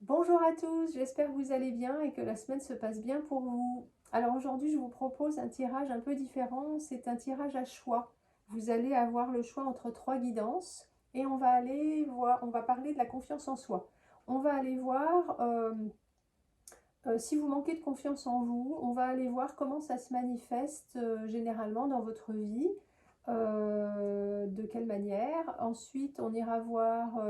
Bonjour à tous, j'espère que vous allez bien et que la semaine se passe bien pour vous. Alors aujourd'hui, je vous propose un tirage un peu différent, c'est un tirage à choix. Vous allez avoir le choix entre 3 guidances et on va aller voir, on va parler de la confiance en soi. On va aller voir si vous manquez de confiance en vous, on va aller voir comment ça se manifeste généralement dans votre vie, de quelle manière. Ensuite, on ira voir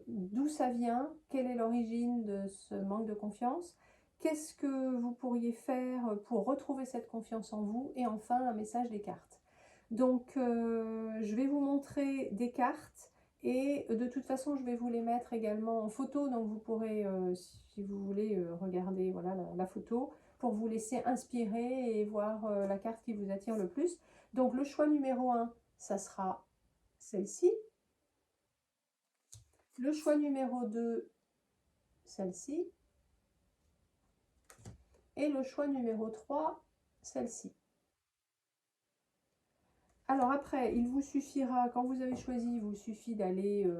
d'où ça vient, quelle est l'origine de ce manque de confiance, qu'est-ce que vous pourriez faire pour retrouver cette confiance en vous, et enfin un message des cartes. Donc, je vais vous montrer des cartes. Et de toute façon, je vais vous les mettre également en photo, donc vous pourrez, si vous voulez, regarder voilà, la photo pour vous laisser inspirer et voir la carte qui vous attire le plus. Donc le choix numéro 1, ça sera celle-ci. Le choix numéro 2, celle-ci. Et le choix numéro 3, celle-ci. Alors après, il vous suffira, quand vous avez choisi, il vous suffit d'aller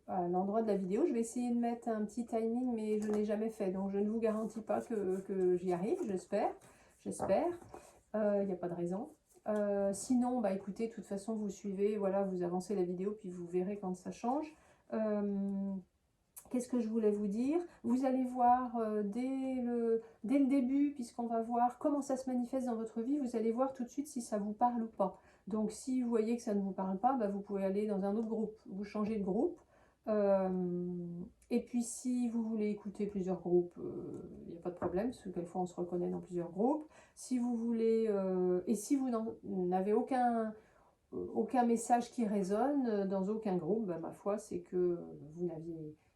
à l'endroit de la vidéo. Je vais essayer de mettre un petit timing, mais je n'ai jamais fait, donc je ne vous garantis pas que j'y arrive, j'espère. J'espère. Il n'y a pas de raison. Sinon, bah écoutez, de toute façon, vous suivez, voilà, vous avancez la vidéo, puis vous verrez quand ça change. Qu'est-ce que je voulais vous dire? Vous allez voir dès le début, puisqu'on va voir comment ça se manifeste dans votre vie, vous allez voir tout de suite si ça vous parle ou pas. Donc si vous voyez que ça ne vous parle pas, bah, vous pouvez aller dans un autre groupe, vous changez de groupe. Euh, et puis si vous voulez écouter plusieurs groupes, il n'y a pas de problème, parce que quelquefois on se reconnaît dans plusieurs groupes. Si vous voulez, et si vous n'avez aucun message qui résonne dans aucun groupe, ben, ma foi, c'est que il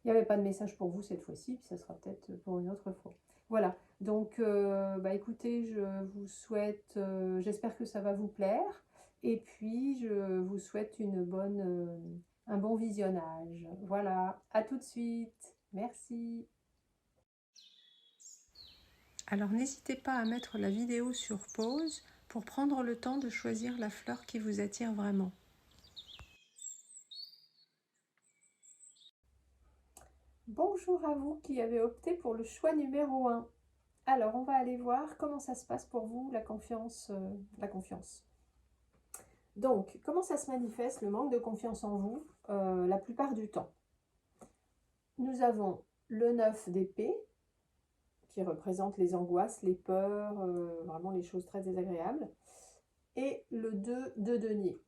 n'y avait pas de message pour vous cette fois-ci, puis ça sera peut-être pour une autre fois. Voilà, donc bah, écoutez, je vous souhaite, j'espère que ça va vous plaire, et puis je vous souhaite un bon visionnage. Voilà, à tout de suite, merci. Alors n'hésitez pas à mettre la vidéo sur pause pour prendre le temps de choisir la fleur qui vous attire vraiment. Bonjour à vous qui avez opté pour le choix numéro 1. Alors, on va aller voir comment ça se passe pour vous, la confiance. Donc, comment ça se manifeste, le manque de confiance en vous, la plupart du temps? Nous avons le 9 d'épée, qui représente les angoisses, les peurs, vraiment les choses très désagréables, et le 2 de denier,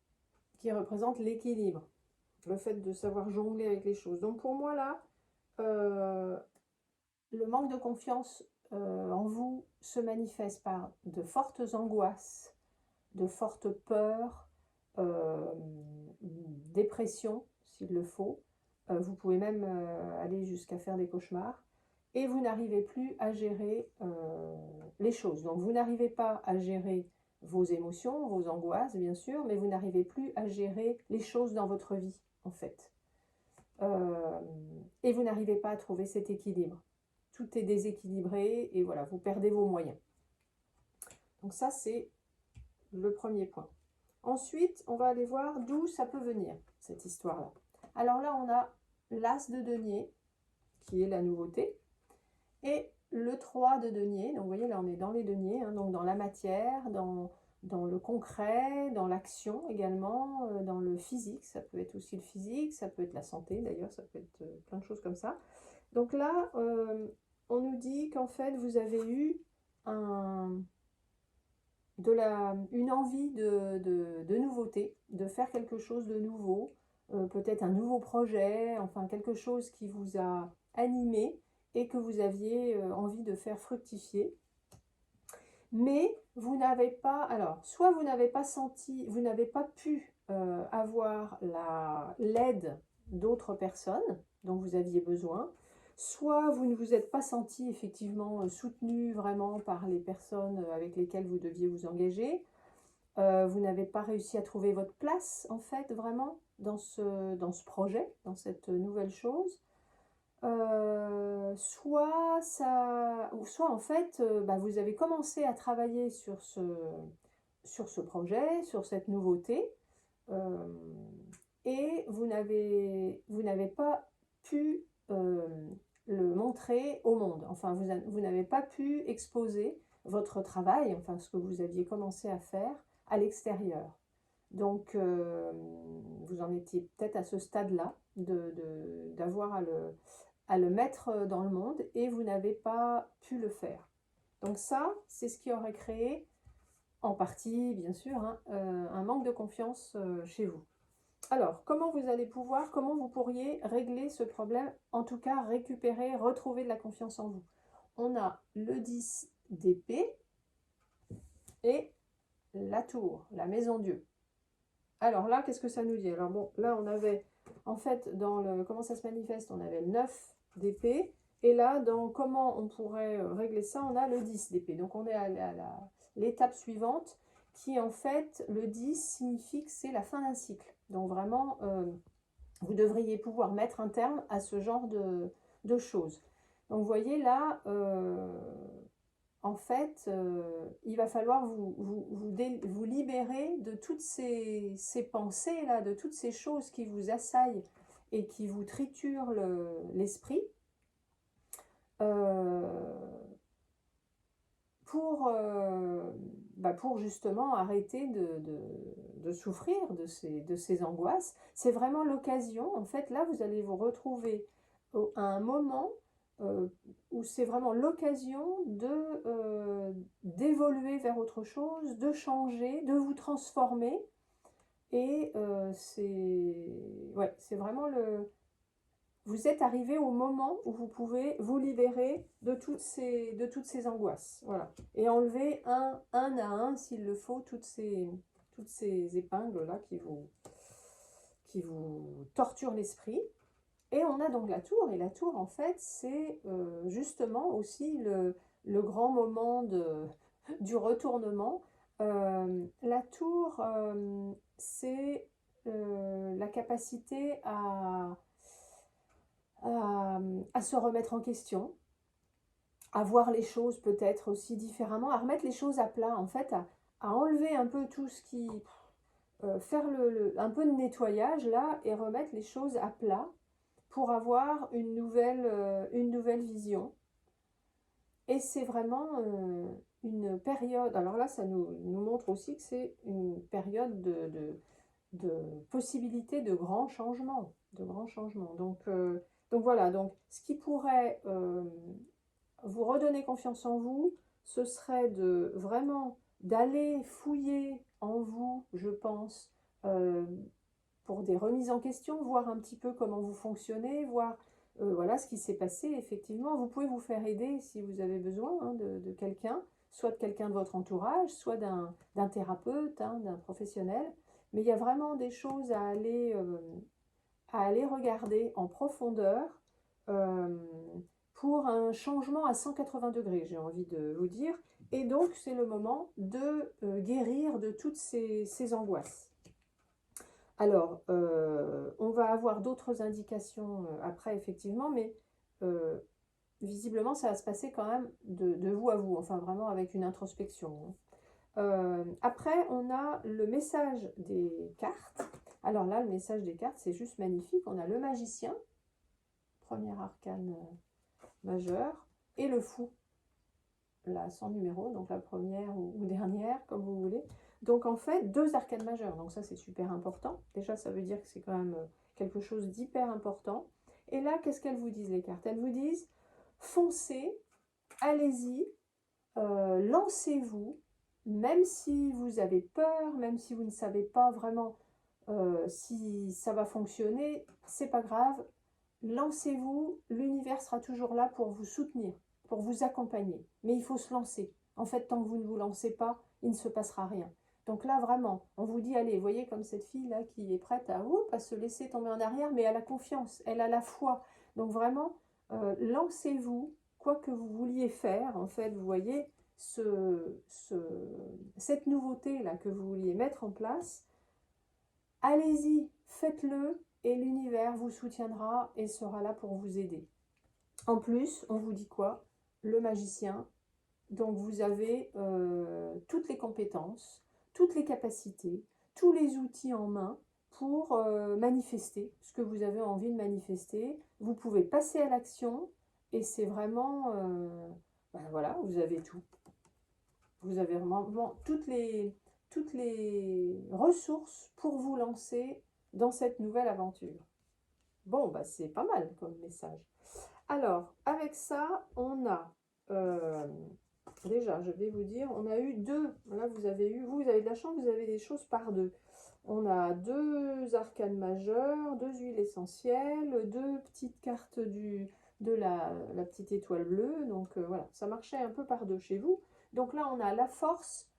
qui représente l'équilibre, le fait de savoir jongler avec les choses. Donc, pour moi, là, le manque de confiance en vous se manifeste par de fortes angoisses, de fortes peurs, dépression s'il le faut. Vous pouvez même aller jusqu'à faire des cauchemars. Et vous n'arrivez plus à gérer les choses. Donc vous n'arrivez pas à gérer vos émotions, vos angoisses bien sûr, mais vous n'arrivez plus à gérer les choses dans votre vie en fait. Et vous n'arrivez pas à trouver cet équilibre. Tout est déséquilibré et voilà, vous perdez vos moyens. Donc ça, c'est le premier point. Ensuite, on va aller voir d'où ça peut venir, cette histoire-là. Alors là, on a l'As de denier, qui est la nouveauté, et le 3 de denier. Donc vous voyez, là, on est dans les deniers, hein, donc dans la matière, dans le concret, dans l'action également, dans le physique. Ça peut être aussi le physique, ça peut être la santé d'ailleurs, ça peut être plein de choses comme ça. Donc là, on nous dit qu'en fait, vous avez eu une envie de nouveauté, de faire quelque chose de nouveau, peut-être un nouveau projet, enfin quelque chose qui vous a animé et que vous aviez envie de faire fructifier. Mais vous n'avez pas, alors, soit vous n'avez pas senti, vous n'avez pas pu avoir l'aide d'autres personnes dont vous aviez besoin, soit vous ne vous êtes pas senti effectivement soutenu vraiment par les personnes avec lesquelles vous deviez vous engager. Vous n'avez pas réussi à trouver votre place en fait vraiment dans ce projet, dans cette nouvelle chose. Soit en fait bah, vous avez commencé à travailler sur ce projet, sur cette nouveauté, et vous n'avez pas pu le montrer au monde. Enfin, vous n'avez pas pu exposer votre travail, enfin ce que vous aviez commencé à faire à l'extérieur. Donc, vous en étiez peut-être à ce stade-là, d'avoir à le mettre dans le monde et vous n'avez pas pu le faire. Donc ça, c'est ce qui aurait créé, en partie bien sûr, hein, un manque de confiance chez vous. Alors, comment vous pourriez régler ce problème, en tout cas récupérer, retrouver de la confiance en vous? On a le 10 d'épée et la tour, la maison Dieu. Alors là, qu'est-ce que ça nous dit? Alors bon, là on avait, en fait, dans le comment ça se manifeste, on avait le 9 d'épée, et là, dans comment on pourrait régler ça, on a le 10 d'épée. Donc on est à l'étape suivante, qui en fait, le 10 signifie que c'est la fin d'un cycle. Donc vraiment, vous devriez pouvoir mettre un terme à ce genre de choses. Donc vous voyez là, en fait, il va falloir vous libérer de toutes ces pensées-là, de toutes ces choses qui vous assaillent et qui vous triturent l'esprit, pour justement arrêter de souffrir de ces angoisses. C'est vraiment l'occasion, en fait, là, vous allez vous retrouver à un moment où c'est vraiment l'occasion d'évoluer vers autre chose, de changer, de vous transformer. Et c'est vraiment vous êtes arrivé au moment où vous pouvez vous libérer de toutes ces angoisses. Voilà. Et enlever un à un, s'il le faut, toutes ces épingles-là qui vous torturent l'esprit. Et on a donc la tour, et la tour, en fait, c'est justement aussi le grand moment du retournement. La tour, c'est la capacité à se remettre en question, à voir les choses peut-être aussi différemment, à remettre les choses à plat, en fait, à enlever un peu tout ce qui... faire un peu de nettoyage, là, et remettre les choses à plat, pour avoir une nouvelle vision. Et c'est vraiment une période, alors là ça nous montre aussi que c'est une période de possibilité de grands changements, donc voilà, donc ce qui pourrait vous redonner confiance en vous, ce serait vraiment d'aller fouiller en vous, je pense, pour des remises en question, voir un petit peu comment vous fonctionnez, voir voilà ce qui s'est passé. Effectivement, vous pouvez vous faire aider si vous avez besoin, hein, de quelqu'un, soit de quelqu'un de votre entourage, soit d'un thérapeute, hein, d'un professionnel. Mais il y a vraiment des choses à aller regarder en profondeur euh, pour un changement à 180 degrés, j'ai envie de vous dire. Et donc, c'est le moment de guérir de toutes ces angoisses. Alors, on va avoir d'autres indications après, effectivement, mais visiblement, ça va se passer quand même de vous à vous, enfin vraiment avec une introspection. Après, on a le message des cartes. Alors là, le message des cartes, c'est juste magnifique. On a le magicien, premier arcane majeur, et le fou, là, sans numéro, donc la première ou dernière, comme vous voulez. Donc en fait, 2 arcanes majeures, donc ça c'est super important. Déjà, ça veut dire que c'est quand même quelque chose d'hyper important. Et là, qu'est-ce qu'elles vous disent les cartes? Elles vous disent, foncez, allez-y, lancez-vous, même si vous avez peur, même si vous ne savez pas vraiment si ça va fonctionner, c'est pas grave, lancez-vous, l'univers sera toujours là pour vous soutenir, pour vous accompagner. Mais il faut se lancer. En fait, tant que vous ne vous lancez pas, il ne se passera rien. Donc là, vraiment, on vous dit, allez, voyez comme cette fille-là qui est prête à se laisser tomber en arrière, mais elle a confiance, elle a la foi. Donc vraiment, lancez-vous, quoi que vous vouliez faire, en fait, vous voyez, cette nouveauté-là que vous vouliez mettre en place, allez-y, faites-le, et l'univers vous soutiendra et sera là pour vous aider. En plus, on vous dit quoi? Le magicien, donc vous avez toutes les compétences, toutes les capacités, tous les outils en main pour manifester ce que vous avez envie de manifester. Vous pouvez passer à l'action Et c'est vraiment, ben voilà, vous avez tout. Vous avez vraiment toutes les ressources pour vous lancer dans cette nouvelle aventure. Bon, bah c'est pas mal comme message. Alors, avec ça, on a, déjà, je vais vous dire, on a eu deux. Là, vous avez de la chance, vous avez des choses par deux. On a deux arcanes majeures, deux huiles essentielles, deux petites cartes de la petite étoile bleue. Donc, voilà, ça marchait un peu par deux chez vous. Donc là, on a la force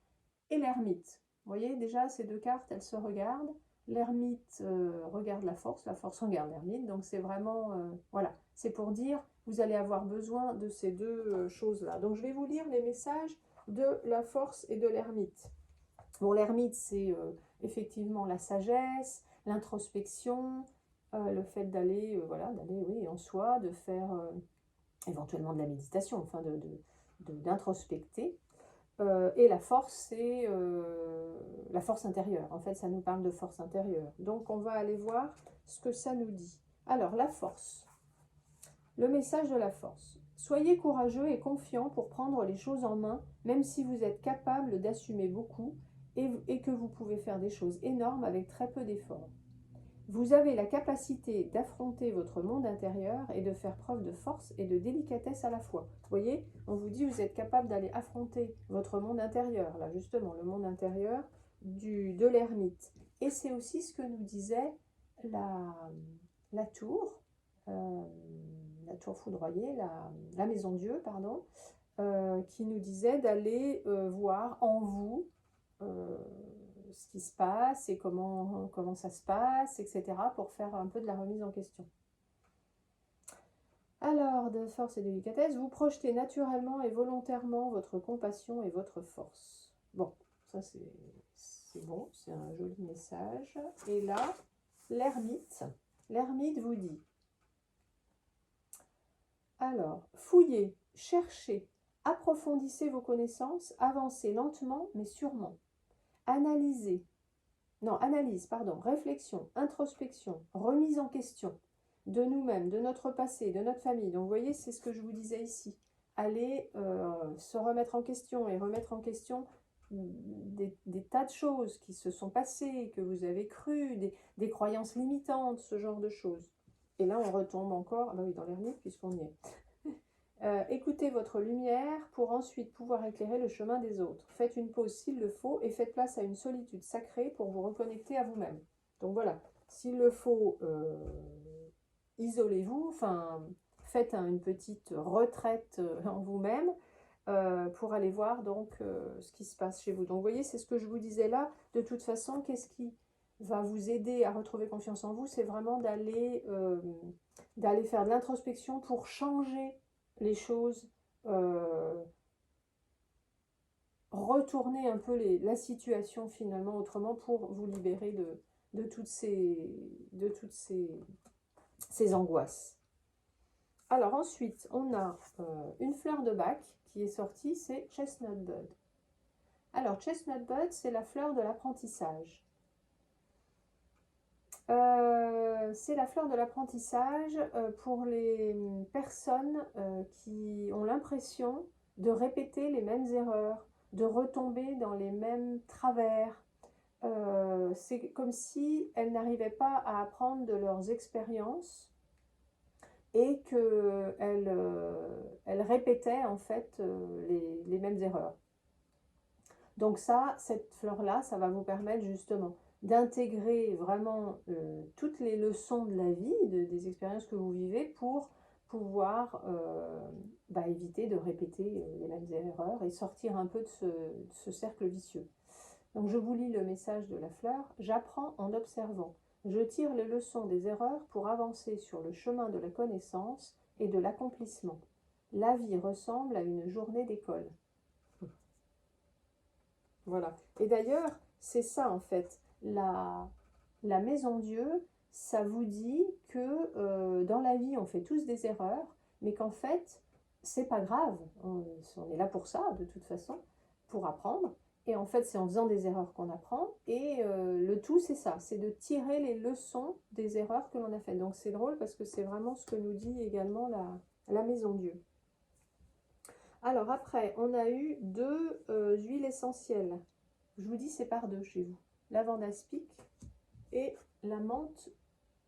et l'ermite. Vous voyez, déjà, ces deux cartes, elles se regardent. L'ermite regarde la force regarde l'ermite. Donc, c'est vraiment, voilà, c'est pour dire, vous allez avoir besoin de ces deux choses-là. Donc, je vais vous lire les messages de la force et de l'ermite. Bon, l'ermite, c'est effectivement la sagesse, l'introspection, le fait d'aller, voilà, d'aller, oui, en soi, de faire éventuellement de la méditation, enfin, d'introspecter. Et la force, c'est la force intérieure. En fait, ça nous parle de force intérieure. Donc, on va aller voir ce que ça nous dit. Alors, la force. Le message de la force. Soyez courageux et confiant pour prendre les choses en main, même si vous êtes capable d'assumer beaucoup et que vous pouvez faire des choses énormes avec très peu d'efforts. Vous avez la capacité d'affronter votre monde intérieur et de faire preuve de force et de délicatesse à la fois. Vous voyez, on vous dit vous êtes capable d'aller affronter votre monde intérieur, là justement, le monde intérieur de l'ermite. Et c'est aussi ce que nous disait la tour, la tour foudroyée, la maison Dieu, pardon, qui nous disait d'aller voir en vous ce qui se passe et comment ça se passe, etc., pour faire un peu de la remise en question. Alors, de force et délicatesse, vous projetez naturellement et volontairement votre compassion et votre force. Bon, ça c'est bon, c'est un joli message. Et là, l'ermite vous dit, alors, fouillez, cherchez, approfondissez vos connaissances, avancez lentement mais sûrement. Analyse, réflexion, introspection, remise en question de nous-mêmes, de notre passé, de notre famille. Donc vous voyez, c'est ce que je vous disais ici. Allez se remettre en question et remettre en question des tas de choses qui se sont passées, que vous avez crues, des croyances limitantes, ce genre de choses. Et là, on retombe encore, ah bah oui, dans l'ermite, puisqu'on y est. Écoutez votre lumière pour ensuite pouvoir éclairer le chemin des autres. Faites une pause s'il le faut et faites place à une solitude sacrée pour vous reconnecter à vous-même. Donc voilà, s'il le faut, isolez-vous, enfin, faites une petite retraite en vous-même pour aller voir donc ce qui se passe chez vous. Donc vous voyez, c'est ce que je vous disais là. De toute façon, qu'est-ce qui va vous aider à retrouver confiance en vous? C'est vraiment d'aller faire de l'introspection pour changer les choses, retourner un peu la situation finalement autrement pour vous libérer de toutes ces angoisses. Alors ensuite, on a une fleur de Bach qui est sortie, c'est Chestnut Bud. Alors Chestnut Bud, c'est la fleur de l'apprentissage. C'est la fleur de l'apprentissage pour les personnes qui ont l'impression de répéter les mêmes erreurs, de retomber dans les mêmes travers. C'est comme si elles n'arrivaient pas à apprendre de leurs expériences et qu'elles répétaient en fait les mêmes erreurs. Donc ça, cette fleur-là, ça va vous permettre justement d'intégrer vraiment toutes les leçons de la vie, des expériences que vous vivez pour pouvoir éviter de répéter les mêmes erreurs et sortir un peu de ce cercle vicieux. Donc je vous lis le message de la fleur. J'apprends en observant. Je tire les leçons des erreurs pour avancer sur le chemin de la connaissance et de l'accomplissement. La vie ressemble à une journée d'école. Voilà. Et d'ailleurs, c'est ça en fait. La maison Dieu, ça vous dit que dans la vie, on fait tous des erreurs, mais qu'en fait, c'est pas grave. On est là pour ça, de toute façon, pour apprendre. Et en fait, c'est en faisant des erreurs qu'on apprend. Et le tout, c'est ça, c'est de tirer les leçons des erreurs que l'on a faites. Donc c'est drôle parce que c'est vraiment ce que nous dit également la maison Dieu. Alors après, on a eu deux huiles essentielles. Je vous dis, c'est par deux chez vous. Lavande aspic et la menthe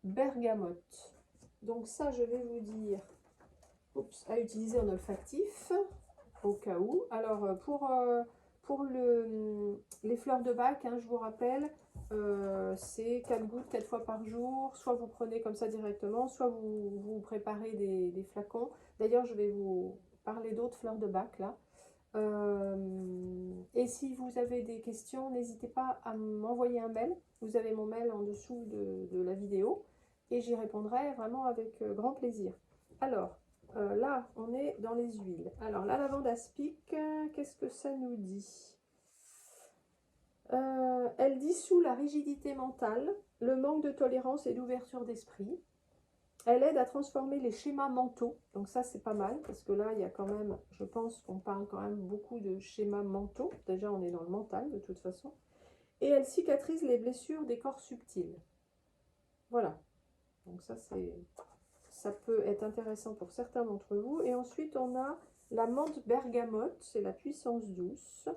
bergamote. Donc ça, je vais vous dire, à utiliser en olfactif, au cas où. Alors pour les fleurs de bac, hein, je vous rappelle, c'est 4 gouttes 4 fois par jour. Soit vous prenez comme ça directement, soit vous préparez des flacons. D'ailleurs, je vais vous parler d'autres fleurs de bac là. Et si vous avez des questions, n'hésitez pas à m'envoyer un mail. Vous avez mon mail en dessous de la vidéo et j'y répondrai vraiment avec grand plaisir. Alors, là, on est dans les huiles. Alors, la lavande aspic, qu'est-ce que ça nous dit? Elle dissout la rigidité mentale, le manque de tolérance et d'ouverture d'esprit. Elle aide à transformer les schémas mentaux. Donc ça, c'est pas mal, parce que là, il y a quand même, je pense qu'on parle quand même beaucoup de schémas mentaux. Déjà, on est dans le mental, de toute façon. Et elle cicatrise les blessures des corps subtils. Voilà. Donc ça peut être intéressant pour certains d'entre vous. Et ensuite, on a la menthe bergamote, c'est la puissance douce.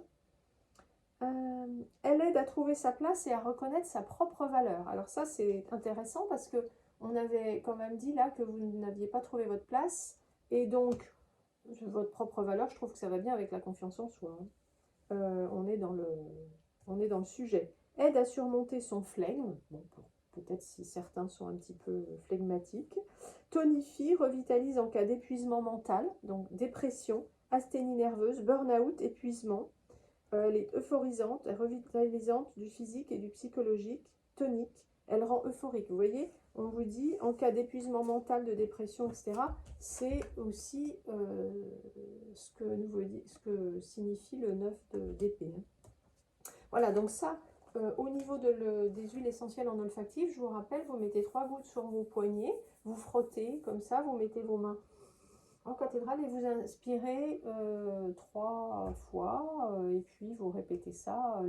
Elle aide à trouver sa place et à reconnaître sa propre valeur. Alors ça, c'est intéressant parce que on avait quand même dit là que vous n'aviez pas trouvé votre place. Et donc, votre propre valeur, je trouve que ça va bien avec la confiance en soi. Hein. On est dans le sujet. Aide à surmonter son flegme. Bon, peut-être si certains sont un petit peu flegmatiques. Tonifie, revitalise en cas d'épuisement mental, donc dépression, asthénie nerveuse, burn-out, épuisement. Elle est euphorisante, elle revitalisante du physique et du psychologique, tonique, elle rend euphorique. Vous voyez, on vous dit, en cas d'épuisement mental, de dépression, etc., c'est aussi ce que signifie le 9 d'épée. Voilà, donc ça, au niveau des huiles essentielles en olfactif, je vous rappelle, vous mettez 3 gouttes sur vos poignets, vous frottez comme ça, vous mettez vos mains en cathédrale et vous inspirez 3 fois et puis vous répétez ça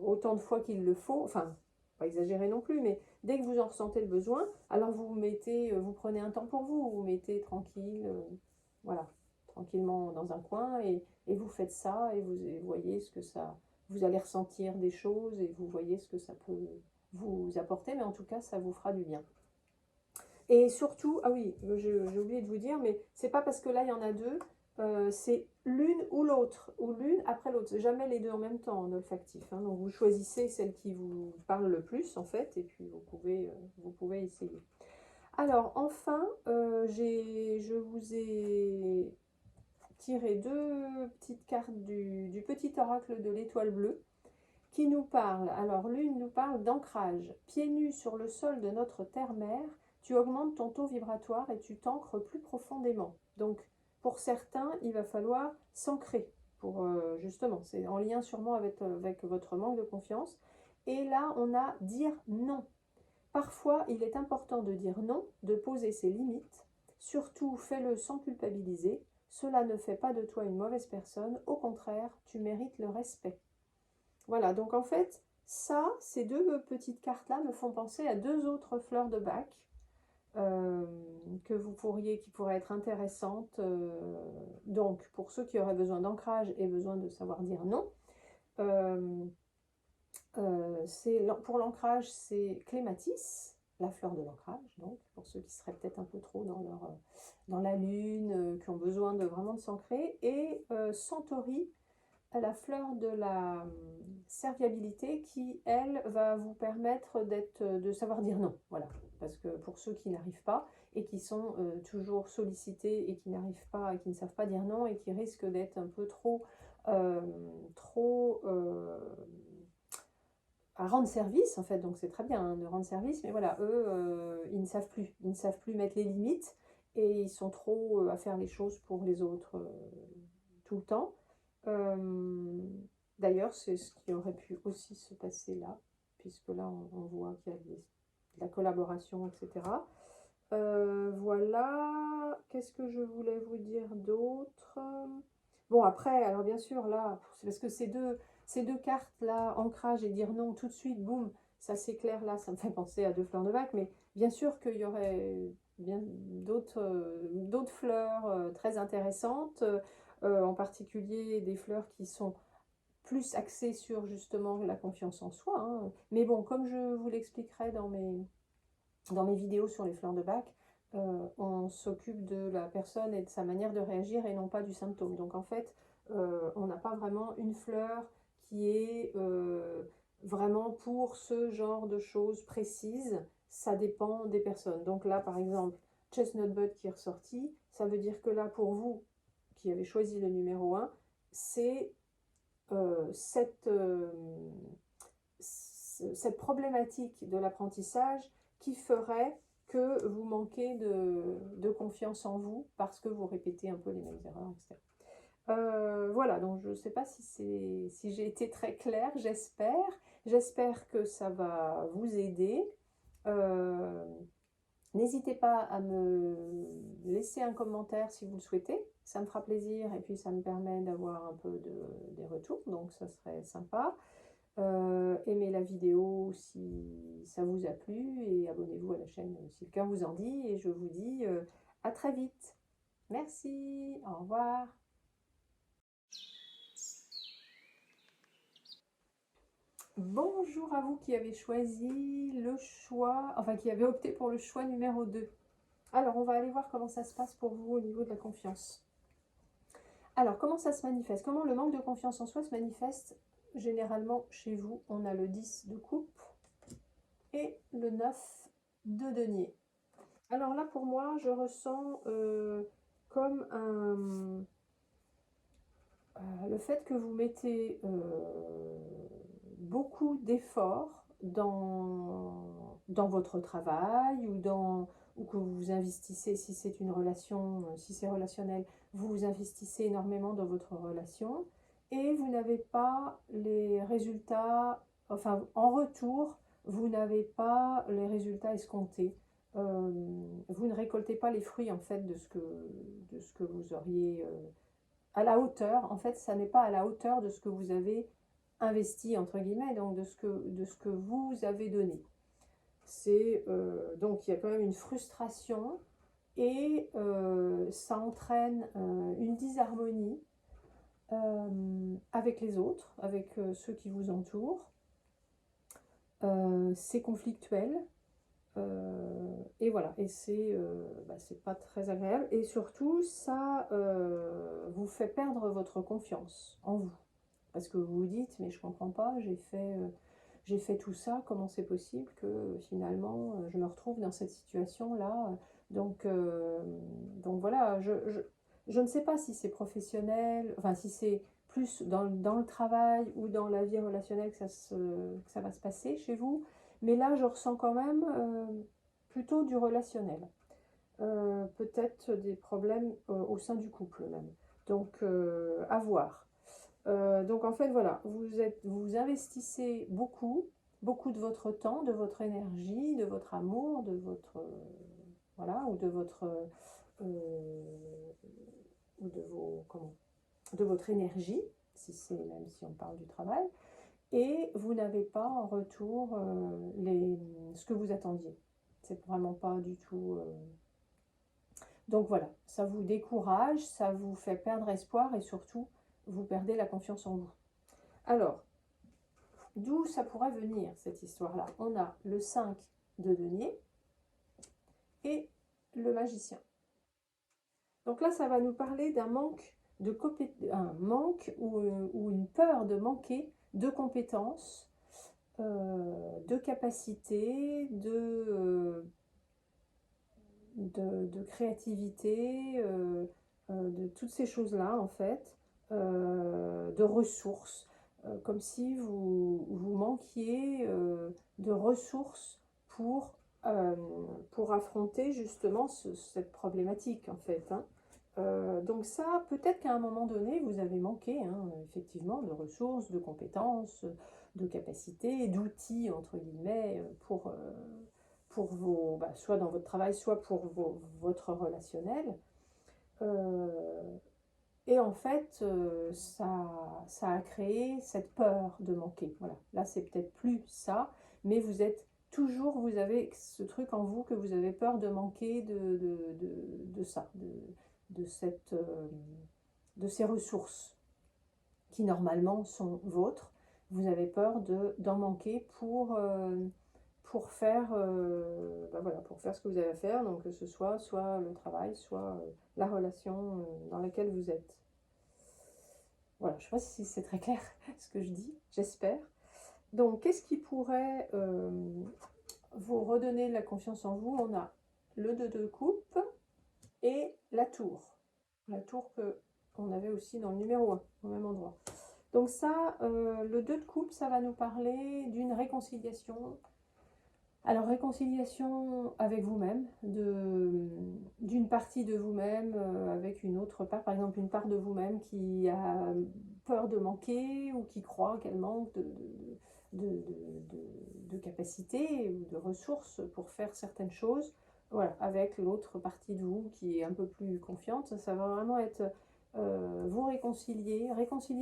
autant de fois qu'il le faut, enfin pas exagérer non plus, mais dès que vous en ressentez le besoin, alors vous prenez un temps pour vous, vous mettez tranquille, voilà, tranquillement dans un coin et vous faites ça et vous voyez ce que ça, vous allez ressentir des choses et vous voyez ce que ça peut vous apporter, mais en tout cas ça vous fera du bien. Et surtout, ah oui, j'ai oublié de vous dire, mais c'est pas parce que là il y en a deux, c'est l'une ou l'autre, ou l'une après l'autre, jamais les deux en même temps en olfactif. Hein. Donc vous choisissez celle qui vous parle le plus en fait, et puis vous pouvez essayer. Alors enfin, je vous ai tiré deux petites cartes du petit oracle de l'étoile bleue qui nous parle. Alors l'une nous parle d'ancrage. Pieds nus sur le sol de notre terre-mère, tu augmentes ton taux vibratoire et tu t'ancres plus profondément. Donc pour certains, il va falloir s'ancrer. Justement, c'est en lien sûrement avec votre manque de confiance. Et là, on a dire non. Parfois, il est important de dire non, de poser ses limites. Surtout, fais-le sans culpabiliser. Cela ne fait pas de toi une mauvaise personne. Au contraire, tu mérites le respect. Voilà, donc en fait, ces deux petites cartes-là me font penser à deux autres fleurs de bac qui pourraient être intéressantes. Donc, pour ceux qui auraient besoin d'ancrage et besoin de savoir dire non, pour l'ancrage, c'est clématis, la fleur de l'ancrage, donc pour ceux qui seraient peut-être un peu trop dans la lune, qui ont besoin vraiment de s'ancrer, et centauri, la fleur de la serviabilité qui, elle, va vous permettre de savoir dire non. Voilà, parce que pour ceux qui n'arrivent pas et qui sont toujours sollicités et qui n'arrivent pas, qui ne savent pas dire non et qui risquent d'être un peu trop à rendre service, en fait, donc c'est très bien hein, de rendre service, mais voilà, eux, ils ne savent plus mettre les limites et ils sont trop à faire les choses pour les autres tout le temps. D'ailleurs, c'est ce qui aurait pu aussi se passer là, puisque là, on voit qu'il y a de la collaboration, etc. Voilà, qu'est-ce que je voulais vous dire d'autre? Bon, après, alors bien sûr, là, c'est parce que ces deux cartes-là, ancrage et dire non tout de suite, boum, ça s'éclaire là, ça me fait penser à deux fleurs de bac, mais bien sûr qu'il y aurait d'autres fleurs très intéressantes, en particulier des fleurs qui sont plus axées sur justement la confiance en soi, hein. Mais bon, comme je vous l'expliquerai dans mes vidéos sur les fleurs de Bach, on s'occupe de la personne et de sa manière de réagir et non pas du symptôme. Donc en fait, on n'a pas vraiment une fleur qui est vraiment pour ce genre de choses précises. Ça dépend des personnes. Donc là, par exemple, Chestnut Bud qui est ressorti, ça veut dire que là, pour vous qui avez choisi le numéro 1, c'est cette problématique de l'apprentissage qui ferait que vous manquez de confiance en vous parce que vous répétez un peu les mêmes erreurs, etc. Voilà, donc je ne sais pas si j'ai été très claire, j'espère. J'espère que ça va vous aider. Euh, N'hésitez pas à me laisser un commentaire si vous le souhaitez. Ça me fera plaisir et puis ça me permet d'avoir un peu des retours, donc ça serait sympa. Aimez la vidéo si ça vous a plu et abonnez-vous à la chaîne si le cœur vous en dit. Et je vous dis à très vite. Merci, au revoir. Bonjour à vous qui avez choisi le choix, enfin qui avez opté pour le choix numéro 2. Alors on va aller voir comment ça se passe pour vous au niveau de la confiance. Alors comment ça se manifeste? Comment le manque de confiance en soi se manifeste? Généralement chez vous, on a le 10 de coupe et le 9 de denier. Alors là, pour moi, je ressens comme le fait que vous mettez beaucoup d'efforts dans votre travail ou que vous investissez, si c'est une relation, si c'est relationnel, vous investissez énormément dans votre relation et vous n'avez pas les résultats, enfin en retour, vous n'avez pas les résultats escomptés. Vous ne récoltez pas les fruits en fait de ce que vous auriez à la hauteur. En fait, ça n'est pas à la hauteur de ce que vous avez investi entre guillemets, donc de ce que vous avez donné. C'est donc il y a quand même une frustration et ça entraîne une disharmonie avec les autres, avec ceux qui vous entourent. C'est conflictuel. Et voilà, et c'est pas très agréable. Et surtout, ça vous fait perdre votre confiance en vous. Parce que vous vous dites, mais je comprends pas, j'ai fait tout ça, comment c'est possible que finalement je me retrouve dans cette situation-là. Donc, euh, donc voilà, je ne sais pas si c'est professionnel, enfin si c'est plus dans le travail ou dans la vie relationnelle que ça va se passer chez vous. Mais là, je ressens quand même plutôt du relationnel. Peut-être des problèmes au sein du couple même. Donc, à voir. Donc en fait, voilà, vous investissez beaucoup de votre temps, de votre énergie, de votre amour, de votre voilà, ou de vos comment, de votre énergie, si c'est même si on parle du travail, et vous n'avez pas en retour ce que vous attendiez. C'est vraiment pas du tout. Donc voilà, ça vous décourage, ça vous fait perdre espoir et surtout, vous perdez la confiance en vous. Alors, d'où ça pourrait venir cette histoire-là? On a le 5 de denier et le magicien. Donc là, ça va nous parler d'un manque un manque ou une peur de manquer de compétences, de capacités, de créativité, de toutes ces choses-là en fait, de ressources, comme si vous manquiez de ressources pour affronter justement cette problématique en fait, hein. Donc ça, peut-être qu'à un moment donné, vous avez manqué hein, effectivement de ressources, de compétences, de capacités, d'outils, entre guillemets, pour soit dans votre travail, soit pour votre relationnel. Et en fait, ça a créé cette peur de manquer. Voilà. Là, c'est peut-être plus ça, mais vous êtes toujours vous avez ce truc en vous que vous avez peur de manquer de ça, de, cette, de ces ressources qui normalement sont vôtres. Vous avez peur d'en manquer pour faire, voilà, pour faire ce que vous avez à faire, donc que ce soit le travail, soit la relation dans laquelle vous êtes. Voilà, je ne sais pas si c'est très clair ce que je dis, j'espère. Donc, qu'est-ce qui pourrait vous redonner de la confiance en vous? On a le 2 de coupe et la tour. La tour qu'on avait aussi dans le numéro 1, au même endroit. Donc ça, le 2 de coupe, ça va nous parler d'une réconciliation. Alors, réconciliation avec vous-même, d'une partie de vous-même avec une autre part, par exemple une part de vous-même qui a peur de manquer ou qui croit qu'elle manque de capacité ou de ressources pour faire certaines choses. Voilà, avec l'autre partie de vous qui est un peu plus confiante. Ça va vraiment être vous réconcilier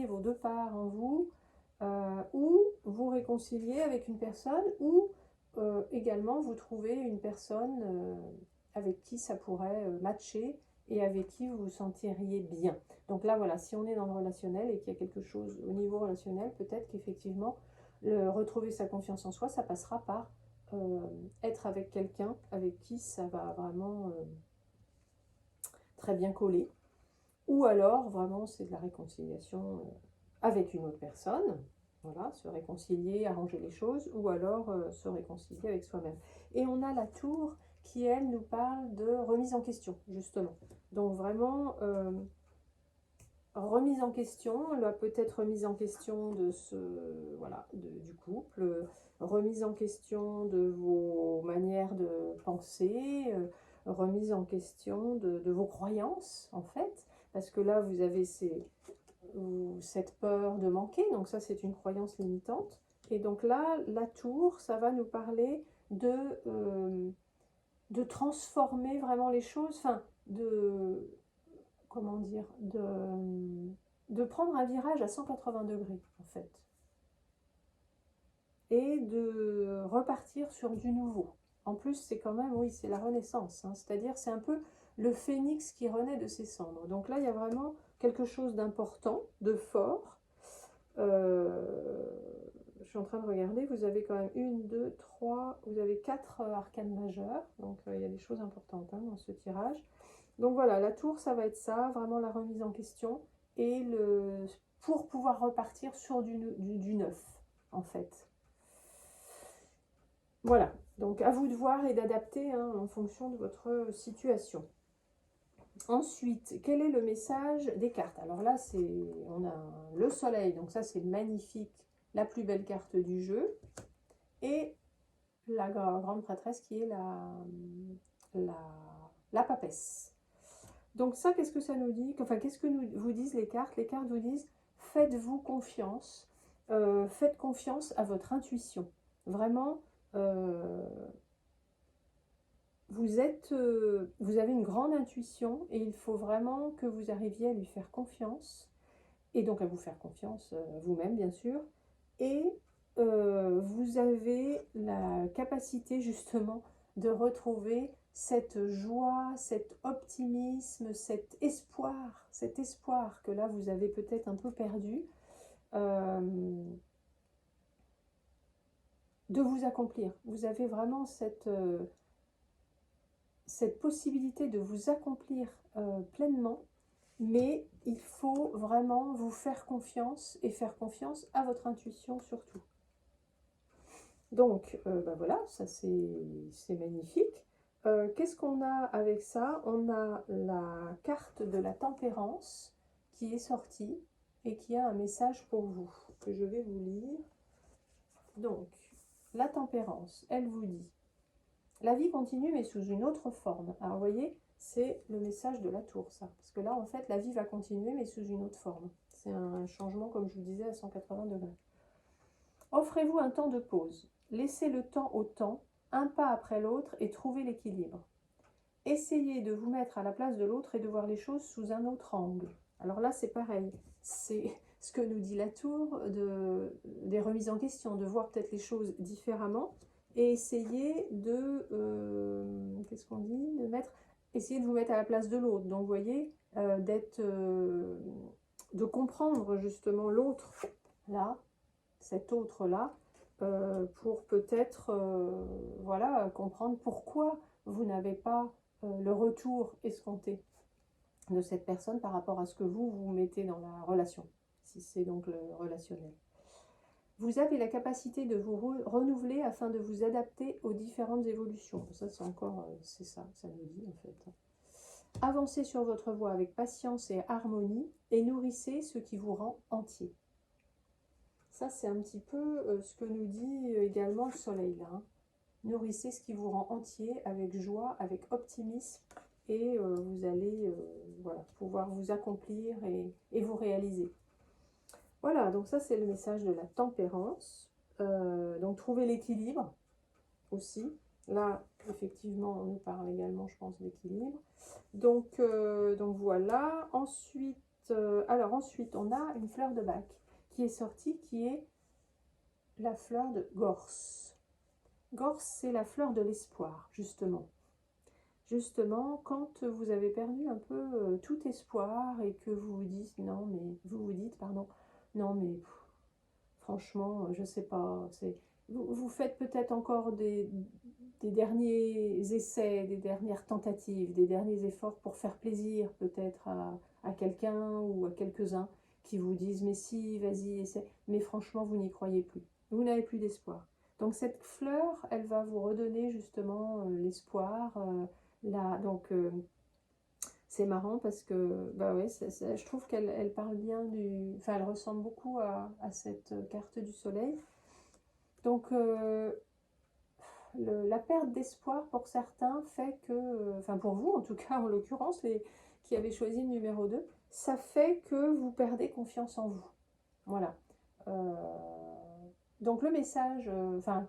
vos deux parts en vous, ou vous réconcilier avec une personne, ou également vous trouvez une personne avec qui ça pourrait matcher et avec qui vous vous sentiriez bien. Donc là voilà, si on est dans le relationnel et qu'il y a quelque chose au niveau relationnel, peut-être qu'effectivement retrouver sa confiance en soi, ça passera par être avec quelqu'un avec qui ça va vraiment très bien coller. Ou alors vraiment c'est de la réconciliation avec une autre personne. Voilà, se réconcilier, arranger les choses, ou alors se réconcilier avec soi-même. Et on a la tour qui, elle, nous parle de remise en question, justement. Donc vraiment, remise en question, peut-être remise en question de voilà, du couple, remise en question de vos manières de penser, remise en question de vos croyances, en fait, parce que là, vous avez cette peur de manquer, donc ça c'est une croyance limitante. Et donc là, la tour, ça va nous parler de transformer vraiment les choses, enfin comment dire, de prendre un virage à 180 degrés en fait, et de repartir sur du nouveau. En plus c'est quand même, oui, c'est la renaissance, hein, c'est-à-dire c'est un peu le phénix qui renaît de ses cendres. Donc là il y a vraiment quelque chose d'important, de fort. Je suis en train de regarder, vous avez quand même 1, 2, 3, vous avez 4 arcanes majeures, donc il y a des choses importantes hein, dans ce tirage. Donc voilà, la tour, ça va être ça, vraiment la remise en question, et pour pouvoir repartir sur du neuf, en fait. Voilà, donc à vous de voir et d'adapter hein, en fonction de votre situation. Ensuite, quel est le message des cartes? Alors là, on a le soleil, donc ça c'est magnifique, la plus belle carte du jeu, et la grande prêtresse qui est la papesse. Donc ça, qu'est-ce que ça nous dit? Enfin, qu'est-ce que vous disent les cartes? Les cartes vous disent, faites-vous confiance, faites confiance à votre intuition. Vraiment, vous avez une grande intuition et il faut vraiment que vous arriviez à lui faire confiance, et donc à vous faire confiance vous-même, bien sûr. Et vous avez la capacité justement de retrouver cette joie, cet optimisme, cet espoir que là vous avez peut-être un peu perdu, de vous accomplir. Vous avez vraiment cette possibilité de vous accomplir pleinement, mais il faut vraiment vous faire confiance et faire confiance à votre intuition surtout. Donc, voilà, ça c'est magnifique. Qu'est-ce qu'on a avec ça? On a la carte de la tempérance qui est sortie et qui a un message pour vous, que je vais vous lire. Donc, la tempérance, elle vous dit: la vie continue mais sous une autre forme. Alors, vous voyez, c'est le message de la tour, ça. Parce que là, en fait, la vie va continuer mais sous une autre forme. C'est un changement, comme je vous disais, à 180 degrés. Offrez-vous un temps de pause. Laissez le temps au temps, un pas après l'autre, et trouvez l'équilibre. Essayez de vous mettre à la place de l'autre et de voir les choses sous un autre angle. Alors là, c'est pareil. C'est ce que nous dit la tour, des remises en question, de voir peut-être les choses différemment et essayez de, qu'est-ce qu'on dit, essayez de vous mettre à la place de l'autre. Donc, vous voyez, de comprendre justement l'autre là, cet autre-là, pour peut-être voilà, comprendre pourquoi vous n'avez pas le retour escompté de cette personne par rapport à ce que vous mettez dans la relation, si c'est donc le relationnel. Vous avez la capacité de vous renouveler afin de vous adapter aux différentes évolutions. Ça, c'est encore, c'est ça nous dit en fait. Avancez sur votre voie avec patience et harmonie et nourrissez ce qui vous rend entier. Ça, c'est un petit peu ce que nous dit également le soleil là. Hein. Nourrissez ce qui vous rend entier avec joie, avec optimisme et vous allez voilà, pouvoir vous accomplir et vous réaliser. Voilà, donc ça c'est le message de la tempérance. Donc trouver l'équilibre aussi. Là, effectivement, on nous parle également, je pense, d'équilibre. Donc voilà. Ensuite, ensuite, on a une fleur de bac qui est sortie, qui est la fleur de Gorse. Gorse, c'est la fleur de l'espoir, justement. Justement, quand vous avez perdu un peu tout espoir et que vous vous dites, non mais franchement, je sais pas, vous faites peut-être encore des derniers essais, des dernières tentatives, des derniers efforts pour faire plaisir peut-être à quelqu'un ou à quelques-uns qui vous disent, mais si, vas-y, essaie. Mais franchement, vous n'y croyez plus. Vous n'avez plus d'espoir. Donc cette fleur, elle va vous redonner justement l'espoir. C'est marrant parce que bah ouais, je trouve qu'elle parle bien elle ressemble beaucoup à cette carte du soleil. Donc la perte d'espoir pour certains fait que, pour vous en tout cas en l'occurrence, les qui avez choisi le numéro 2, ça fait que vous perdez confiance en vous. Voilà. Euh, donc le message,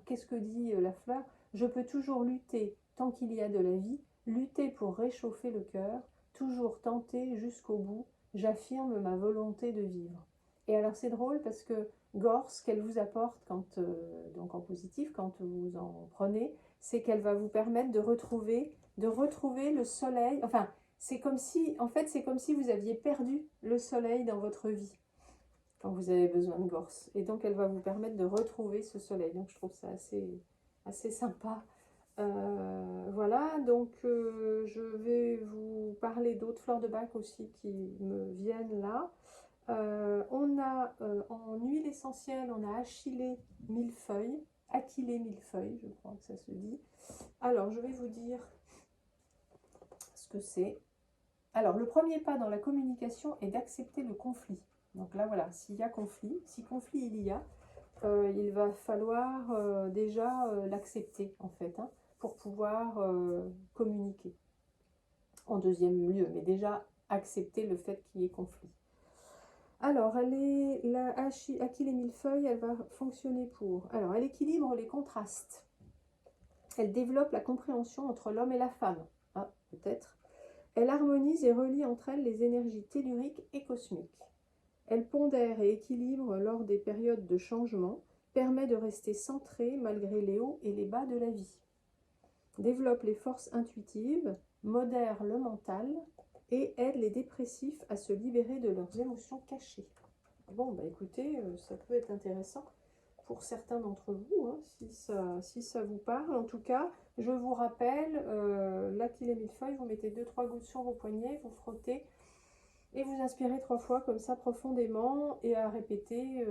qu'est-ce que dit la fleur? Je peux toujours lutter tant qu'il y a de la vie, lutter pour réchauffer le cœur, toujours tenter jusqu'au bout, j'affirme ma volonté de vivre. Et alors c'est drôle parce que Gorse, ce qu'elle vous apporte donc en positif, quand vous en prenez, c'est qu'elle va vous permettre de retrouver le soleil. Enfin, c'est comme si vous aviez perdu le soleil dans votre vie quand vous avez besoin de Gorse. Et donc, elle va vous permettre de retrouver ce soleil. Donc, je trouve ça assez sympa. Voilà, donc je vais vous parler d'autres fleurs de bac aussi qui me viennent là. On a en huile essentielle, on a Achillée millefeuille, je crois que ça se dit. Alors, je vais vous dire ce que c'est. Alors, le premier pas dans la communication est d'accepter le conflit. Donc là, voilà, s'il y a conflit, si conflit il y a, il va falloir déjà l'accepter, en fait, hein, pour pouvoir communiquer. En deuxième lieu, mais déjà accepter le fait qu'il y ait conflit. Alors, Achillée millefeuille, elle va fonctionner pour... Alors, elle équilibre les contrastes. Elle développe la compréhension entre l'homme et la femme. Ah, peut-être. Elle harmonise et relie entre elles les énergies telluriques et cosmiques. Elle pondère et équilibre lors des périodes de changement, permet de rester centré malgré les hauts et les bas de la vie. Développe les forces intuitives, modère le mental et aide les dépressifs à se libérer de leurs émotions cachées. Bon, bah écoutez, ça peut être intéressant pour certains d'entre vous, hein, si ça vous parle. En tout cas, je vous rappelle, l'Achillée millefeuille, vous mettez 2-3 gouttes sur vos poignets, vous frottez et vous inspirez 3 fois comme ça profondément et à répéter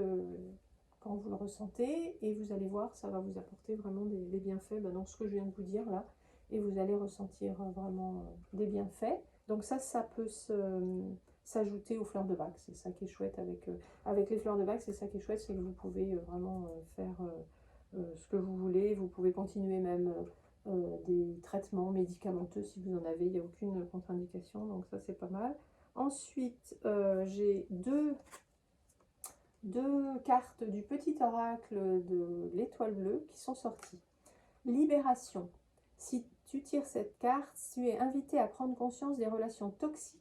quand vous le ressentez. Et vous allez voir, ça va vous apporter vraiment des bienfaits dans ce que je viens de vous dire là. Et vous allez ressentir vraiment des bienfaits. Donc ça peut s'ajouter aux fleurs de bac. C'est ça qui est chouette avec les fleurs de bac. C'est ça qui est chouette, c'est que vous pouvez vraiment faire ce que vous voulez. Vous pouvez continuer même des traitements médicamenteux si vous en avez. Il n'y a aucune contre-indication, donc ça c'est pas mal. Ensuite, j'ai deux cartes du petit oracle de l'étoile bleue qui sont sorties. Libération. Si tu tires cette carte, tu es invité à prendre conscience des relations toxiques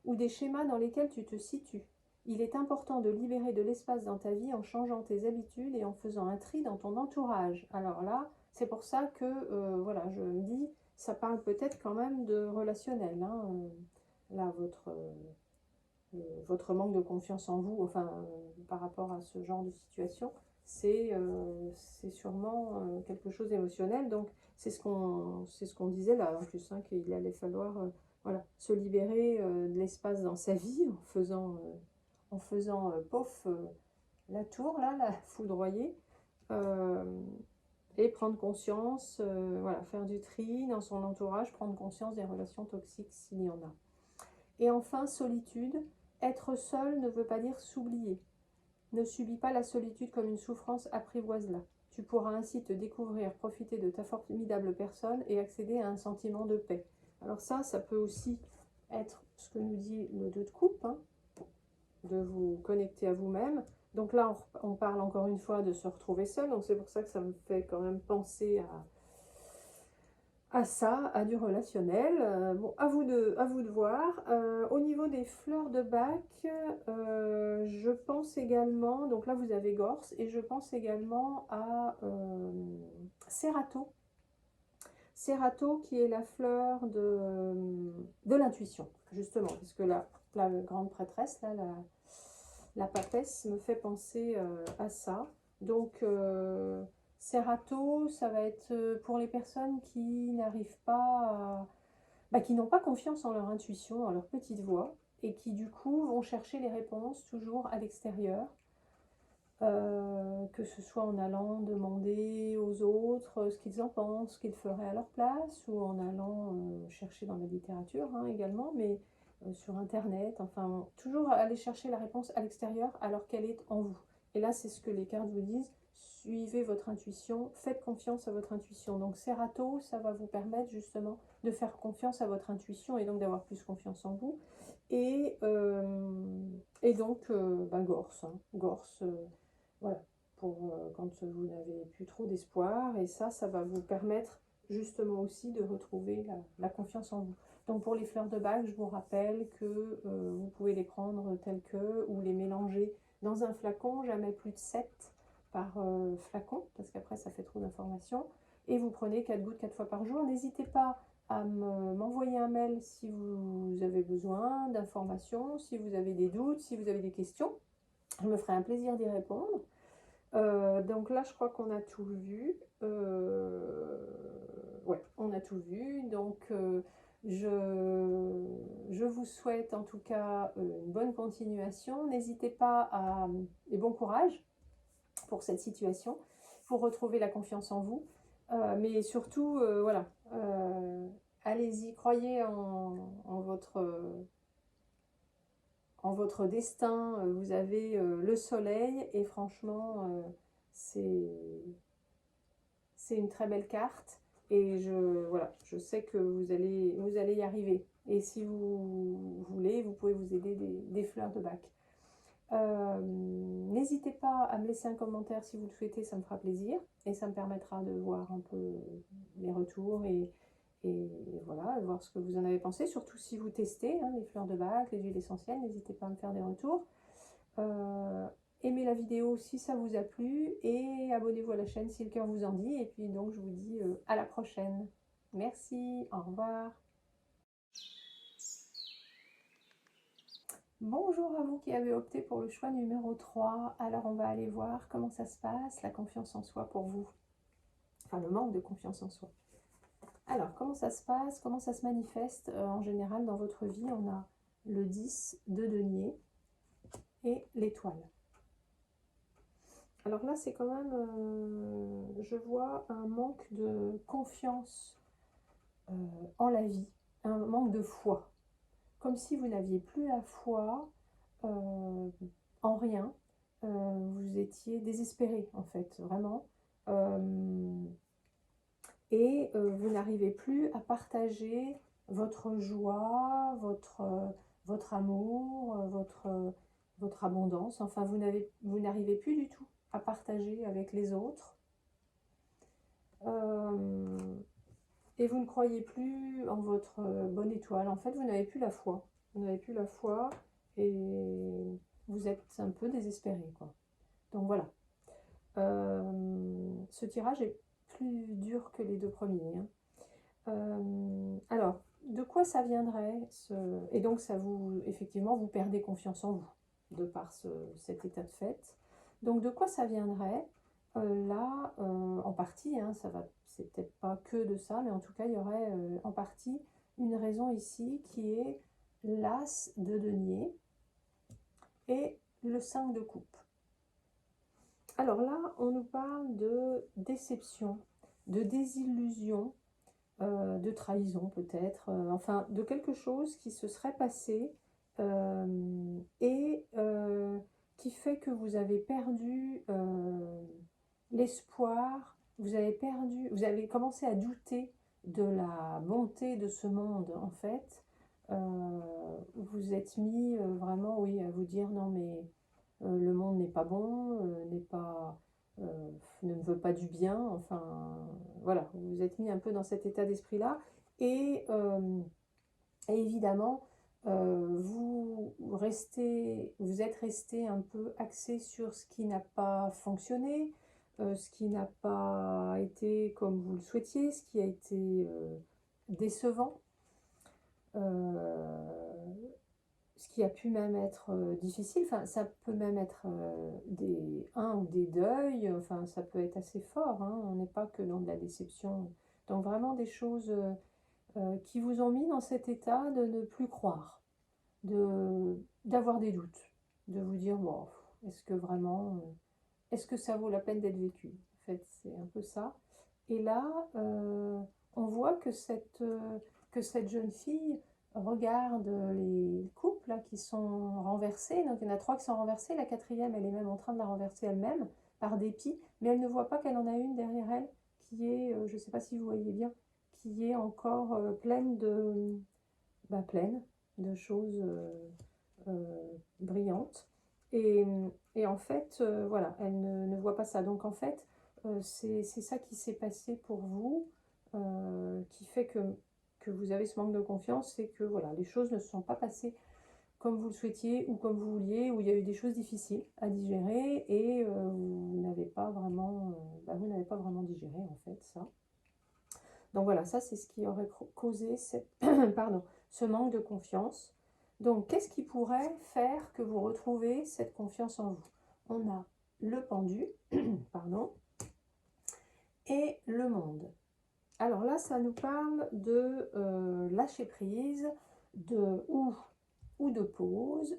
ou des schémas dans lesquels tu te situes. Il est important de libérer de l'espace dans ta vie en changeant tes habitudes et en faisant un tri dans ton entourage. Alors là, C'est pour ça que, voilà, je me dis, ça parle peut-être quand même de relationnel, hein, là, votre manque de confiance en vous, enfin, par rapport à ce genre de situation, c'est sûrement quelque chose d'émotionnel. Donc, c'est ce qu'on disait là, en plus, hein, qu'il allait falloir voilà, se libérer de l'espace dans sa vie en faisant pof, la tour, là, la foudroyer, euh, et prendre conscience, voilà, faire du tri dans son entourage, prendre conscience des relations toxiques s'il y en a. Et enfin, solitude. Être seul ne veut pas dire s'oublier. Ne subis pas la solitude comme une souffrance, apprivoise-la. Tu pourras ainsi te découvrir, profiter de ta formidable personne et accéder à un sentiment de paix. Alors ça peut aussi être ce que nous dit le 2 de coupe, hein, de vous connecter à vous-même. Donc là, on parle encore une fois de se retrouver seul, donc c'est pour ça que ça me fait quand même penser à ça, à du relationnel. Bon, à vous de voir. Au niveau des fleurs de bac, je pense également, donc là vous avez Gorse, et je pense également à Cerato. Cerato qui est la fleur de l'intuition, justement, parce que la grande prêtresse, là, la papesse, me fait penser à ça. Donc, Cerato, ça va être pour les personnes qui n'arrivent pas qui n'ont pas confiance en leur intuition, en leur petite voix, et qui du coup vont chercher les réponses toujours à l'extérieur, que ce soit en allant demander aux autres ce qu'ils en pensent, ce qu'ils feraient à leur place, ou en allant chercher dans la littérature hein, également, mais sur internet, enfin toujours aller chercher la réponse à l'extérieur alors qu'elle est en vous. Et là c'est ce que les cartes vous disent, suivez votre intuition, faites confiance à votre intuition. Donc Cerato, ça va vous permettre justement de faire confiance à votre intuition et donc d'avoir plus confiance en vous. Et donc Gorse, hein, Gorse, voilà, pour quand vous n'avez plus trop d'espoir. Et ça va vous permettre justement aussi de retrouver la confiance en vous. Donc pour les fleurs de bac, je vous rappelle que vous pouvez les prendre telles que, ou les mélanger dans un flacon, jamais plus de 7 par flacon, parce qu'après ça fait trop d'informations. Et vous prenez 4 gouttes 4 fois par jour. N'hésitez pas à m'envoyer un mail si vous avez besoin d'informations, si vous avez des doutes, si vous avez des questions. Je me ferai un plaisir d'y répondre. Donc là, je crois qu'on a tout vu. Ouais, on a tout vu. Donc, je vous souhaite en tout cas une bonne continuation. N'hésitez pas et bon courage pour cette situation, pour retrouver la confiance en vous. Mais surtout, voilà, allez-y, croyez en votre destin. Vous avez le soleil et franchement, c'est une très belle carte. Et voilà, je sais que vous allez y arriver. Et si vous voulez, vous pouvez vous aider des fleurs de bac. N'hésitez pas à me laisser un commentaire si vous le souhaitez, ça me fera plaisir et ça me permettra de voir un peu les retours et voilà, voir ce que vous en avez pensé, surtout si vous testez hein, les fleurs de bac, les huiles essentielles, n'hésitez pas à me faire des retours. Aimez la vidéo si ça vous a plu et abonnez-vous à la chaîne si le cœur vous en dit. Et puis donc je vous dis à la prochaine. Merci, au revoir. Bonjour à vous qui avez opté pour le choix numéro 3. Alors on va aller voir comment ça se passe, la confiance en soi pour vous. Enfin le manque de confiance en soi. Alors comment ça se passe, comment ça se manifeste en général dans votre vie? On a le 10 de denier et l'étoile. Alors là c'est quand même, je vois un manque de confiance en la vie, un manque de foi. Comme si vous n'aviez plus la foi en rien, vous étiez désespéré en fait, vraiment. Et vous n'arrivez plus à partager votre joie, votre amour, votre abondance. Enfin, vous n'arrivez plus du tout à partager avec les autres. Et vous ne croyez plus en votre bonne étoile. En fait, vous n'avez plus la foi. Vous n'avez plus la foi et vous êtes un peu désespéré, quoi. Donc voilà. Ce tirage est plus dur que les deux premiers, hein. Alors, de quoi ça viendrait et donc, ça vous, effectivement, vous perdez confiance en vous, de par cet état de fait. Donc, de quoi ça viendrait? Là, en partie, hein, c'est peut-être pas que de ça, mais en tout cas, il y aurait en partie une raison ici qui est l'As de denier et le 5 de coupe. Alors là, on nous parle de déception, de désillusion, de trahison peut-être, enfin de quelque chose qui se serait passé et qui fait que vous avez perdu l'espoir, vous avez commencé à douter de la bonté de ce monde en fait. Vous êtes mis vraiment, oui, à vous dire non mais le monde n'est pas bon, ne me veut pas du bien, enfin voilà, vous vous êtes mis un peu dans cet état d'esprit-là, et, évidemment, vous êtes resté un peu axé sur ce qui n'a pas fonctionné, ce qui n'a pas été comme vous le souhaitiez, ce qui a été décevant. Ce qui a pu même être difficile, enfin ça peut même être un ou des deuils, enfin ça peut être assez fort, hein, on n'est pas que dans de la déception. Donc vraiment des choses qui vous ont mis dans cet état de ne plus croire, d'avoir des doutes, de vous dire bon, est-ce que vraiment, est-ce que ça vaut la peine d'être vécu? En fait, c'est un peu ça. Et là, on voit que cette jeune fille regarde les couples là, qui sont renversés. Donc il y en a 3 qui sont renversés. La 4e, elle est même en train de la renverser elle-même, par dépit. Mais elle ne voit pas qu'elle en a une derrière elle, qui est, je ne sais pas si vous voyez bien, qui est encore pleine de choses brillantes. Et, et en fait, voilà, elle ne voit pas ça. Donc en fait, c'est ça qui s'est passé pour vous, qui fait que vous avez ce manque de confiance, c'est que voilà, les choses ne se sont pas passées comme vous le souhaitiez ou comme vous vouliez, où il y a eu des choses difficiles à digérer et vous n'avez pas vraiment, vous n'avez pas vraiment digéré en fait ça. Donc voilà, ça c'est ce qui aurait causé pardon, ce manque de confiance. Donc qu'est-ce qui pourrait faire que vous retrouvez cette confiance en vous? On a le pendu, pardon, et le monde. Alors là, ça nous parle de lâcher prise, ou de pause,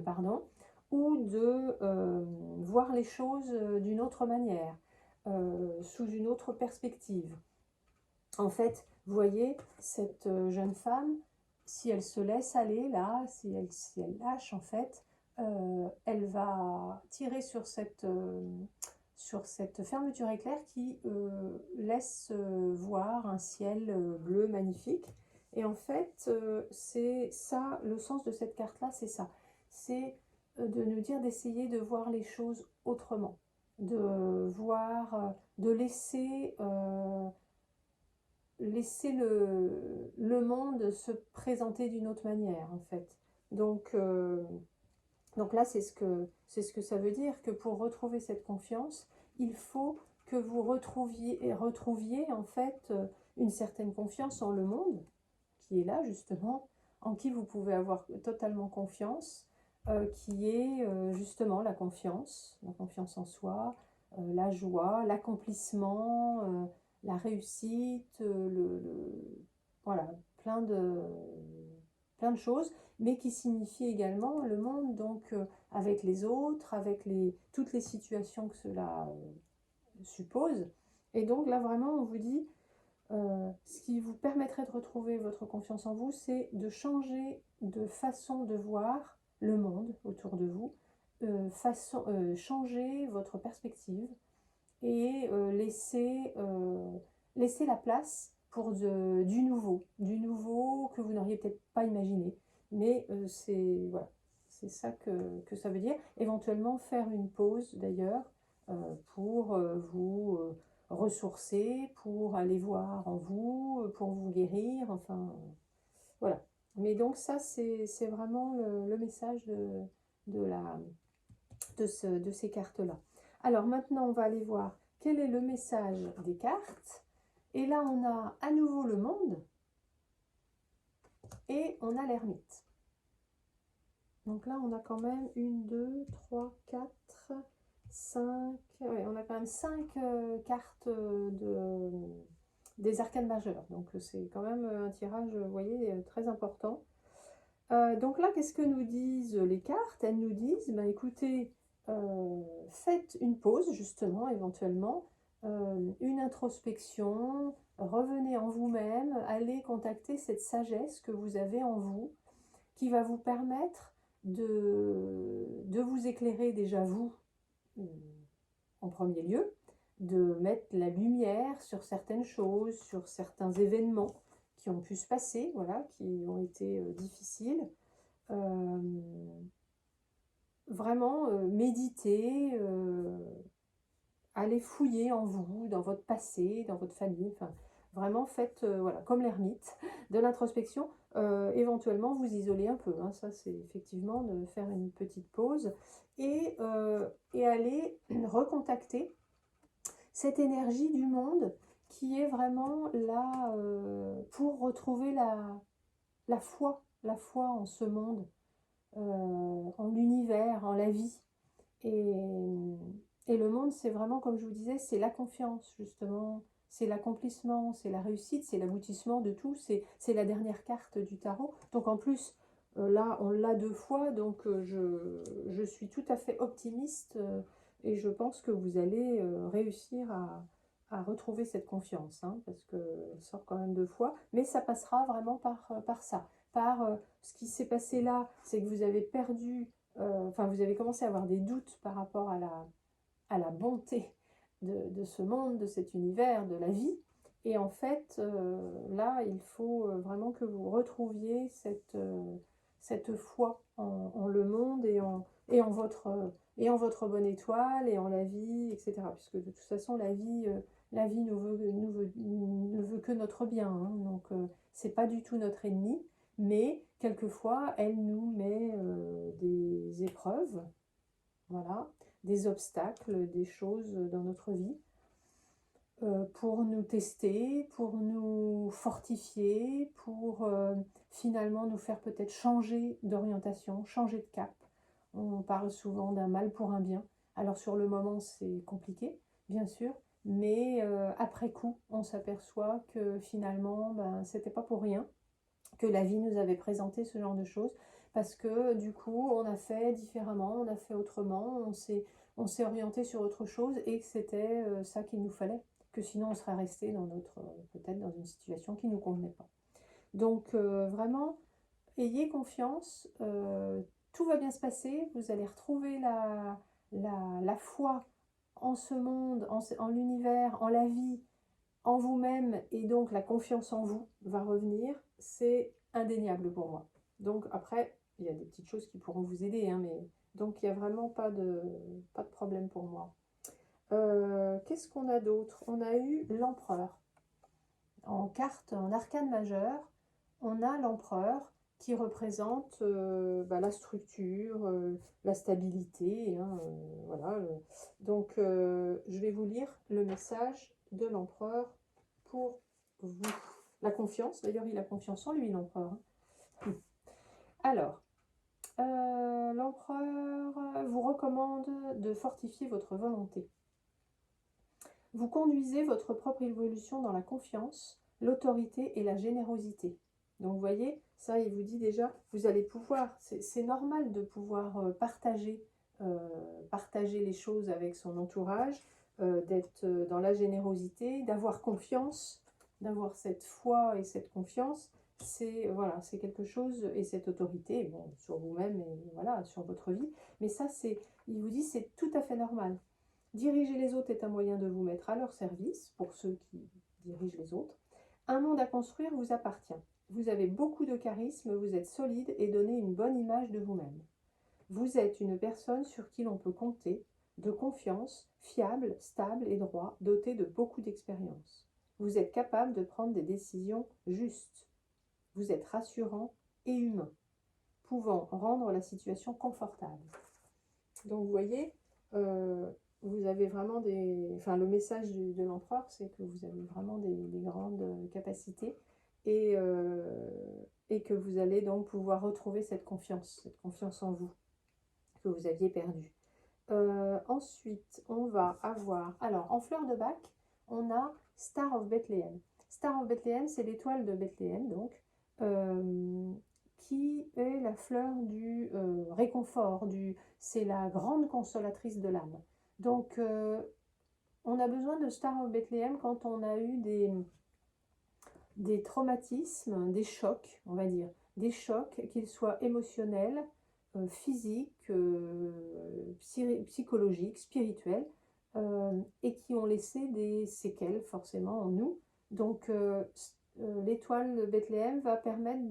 pardon, ou de voir les choses d'une autre manière, sous une autre perspective. En fait, vous voyez, cette jeune femme, si elle se laisse aller là, si elle lâche en fait, elle va tirer sur cette fermeture éclair qui laisse voir un ciel bleu magnifique. Et en fait, c'est ça, le sens de cette carte-là, c'est ça. C'est de nous dire d'essayer de voir les choses autrement, de voir, de laisser le monde se présenter d'une autre manière en fait. Donc là c'est ce que ça veut dire, que pour retrouver cette confiance, il faut que vous retrouviez en fait une certaine confiance en le monde qui est là justement, en qui vous pouvez avoir totalement confiance, qui est justement la confiance en soi, la joie, l'accomplissement, la réussite, voilà, plein de choses, mais qui signifie également le monde, donc avec les autres, avec toutes les situations que cela suppose. Et donc là vraiment on vous dit, ce qui vous permettrait de retrouver votre confiance en vous, c'est de changer de façon de voir le monde autour de vous, changer votre perspective et laisser la place pour du nouveau que vous n'auriez peut-être pas imaginé. Mais voilà, c'est ça que ça veut dire. Éventuellement faire une pause d'ailleurs pour vous ressourcer, pour aller voir en vous, pour vous guérir, enfin voilà. Mais donc ça c'est vraiment le message de ces cartes-là. Alors maintenant on va aller voir quel est le message des cartes. Et là, on a à nouveau le monde et on a l'ermite. Donc là, on a quand même 1, 2, 3, 4, 5... Ouais, on a quand même 5 cartes des arcanes majeures. Donc c'est quand même un tirage, vous voyez, très important. Donc là, qu'est-ce que nous disent les cartes? Elles nous disent, bah, écoutez, faites une pause, justement, éventuellement, une introspection, revenez en vous-même, allez contacter cette sagesse que vous avez en vous, qui va vous permettre de vous éclairer déjà vous, en premier lieu, de mettre la lumière sur certaines choses, sur certains événements qui ont pu se passer, voilà, qui ont été difficiles. Vraiment méditer, aller fouiller en vous, dans votre passé, dans votre famille, enfin vraiment faites, voilà, comme l'ermite, de l'introspection, éventuellement vous isoler un peu, hein, ça c'est effectivement de faire une petite pause et aller recontacter cette énergie du monde qui est vraiment là pour retrouver la foi en ce monde, en l'univers, en la vie. Et le monde, c'est vraiment, comme je vous disais, c'est la confiance, justement, c'est l'accomplissement, c'est la réussite, c'est l'aboutissement de tout, c'est la dernière carte du tarot. Donc en plus, là, on l'a 2 fois, donc je suis tout à fait optimiste et je pense que vous allez réussir à retrouver cette confiance, hein, parce qu'elle sort quand même 2 fois, mais ça passera vraiment par ça, par ce qui s'est passé là, c'est que vous avez perdu, enfin vous avez commencé à avoir des doutes par rapport à la bonté de ce monde, de cet univers, de la vie. Et en fait, là, il faut vraiment que vous retrouviez cette foi en le monde et en votre bonne étoile et en la vie, etc. Puisque de toute façon, la vie ne veut que notre bien, hein. Donc, c'est pas du tout notre ennemi, mais quelquefois, elle nous met des épreuves, voilà, des obstacles, des choses dans notre vie pour nous tester, pour nous fortifier, pour finalement nous faire peut-être changer d'orientation, changer de cap. On parle souvent d'un mal pour un bien. Alors sur le moment c'est compliqué, bien sûr, mais après coup on s'aperçoit que finalement ben, c'était pas pour rien que la vie nous avait présenté ce genre de choses, parce que du coup on a fait différemment, on a fait autrement, on s'est orienté sur autre chose et que c'était ça qu'il nous fallait, que sinon on serait resté dans notre peut-être dans une situation qui ne nous convenait pas. Donc vraiment, ayez confiance, tout va bien se passer, vous allez retrouver la foi en ce monde, en l'univers, en la vie, en vous-même, et donc la confiance en vous va revenir, c'est indéniable pour moi. Donc après, il y a des petites choses qui pourront vous aider, hein, mais donc il n'y a vraiment pas de problème pour moi. Qu'est-ce qu'on a d'autre? On a eu l'empereur. En carte, en arcane majeur, on a l'empereur qui représente bah, la structure, la stabilité, hein, voilà. Donc je vais vous lire le message de l'empereur pour vous. La confiance, d'ailleurs il a confiance en lui, l'empereur. Alors, l'empereur vous recommande de fortifier votre volonté. Vous conduisez votre propre évolution dans la confiance, l'autorité et la générosité. Donc vous voyez, ça il vous dit déjà, vous allez pouvoir, c'est normal de pouvoir partager les choses avec son entourage, d'être dans la générosité, d'avoir confiance, d'avoir cette foi et cette confiance. C'est voilà, c'est quelque chose, et cette autorité, bon, sur vous-même et voilà, sur votre vie. Mais ça, il vous dit, c'est tout à fait normal. Diriger les autres est un moyen de vous mettre à leur service, pour ceux qui dirigent les autres. Un monde à construire vous appartient. Vous avez beaucoup de charisme, vous êtes solide et donnez une bonne image de vous-même. Vous êtes une personne sur qui l'on peut compter, de confiance, fiable, stable et droit, doté de beaucoup d'expérience. Vous êtes capable de prendre des décisions justes. Vous êtes rassurant et humain, pouvant rendre la situation confortable. Donc vous voyez, vous avez vraiment des... Enfin, le message de l'empereur, c'est que vous avez vraiment des grandes capacités et, et que vous allez donc pouvoir retrouver cette confiance en vous que vous aviez perdue. Ensuite, on va avoir... Alors, en fleur de bac, on a Star of Bethlehem. Star of Bethlehem, c'est l'étoile de Bethléem, donc, qui est la fleur du réconfort, c'est la grande consolatrice de l'âme. Donc, on a besoin de Star of Bethlehem quand on a eu des traumatismes, des chocs, on va dire, des chocs, qu'ils soient émotionnels, physiques, psychologiques, spirituels, et qui ont laissé des séquelles forcément en nous. Donc, l'étoile de Bethléem va permettre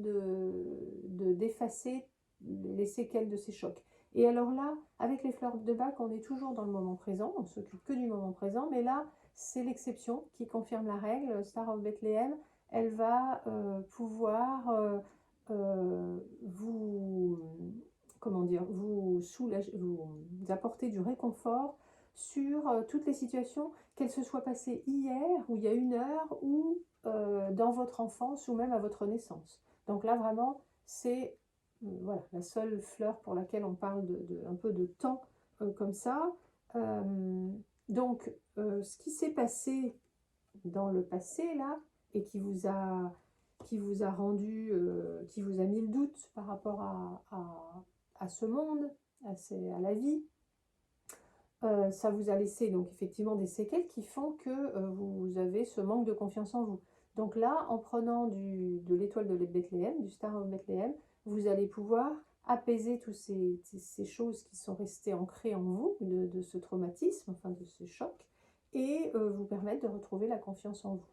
d'effacer les séquelles de ces chocs. Et alors là, avec les fleurs de bac, on est toujours dans le moment présent, on s'occupe que du moment présent, mais là, c'est l'exception qui confirme la règle. Star of Bethlehem, elle va pouvoir vous, comment dire, vous soulager, vous apporter du réconfort sur toutes les situations, qu'elles se soient passées hier, ou il y a 1 heure, ou dans votre enfance, ou même à votre naissance. Donc là, vraiment, c'est voilà, la seule fleur pour laquelle on parle un peu de temps comme ça. Donc, ce qui s'est passé dans le passé, là, et qui vous a rendu, qui vous a mis le doute par rapport à ce monde, à la vie, ça vous a laissé donc effectivement des séquelles qui font que vous avez ce manque de confiance en vous. Donc là, en prenant de l'étoile de Bethléem, du Star of Bethléem, vous allez pouvoir apaiser toutes ces choses qui sont restées ancrées en vous, de ce traumatisme, enfin de ce choc, et vous permettre de retrouver la confiance en vous.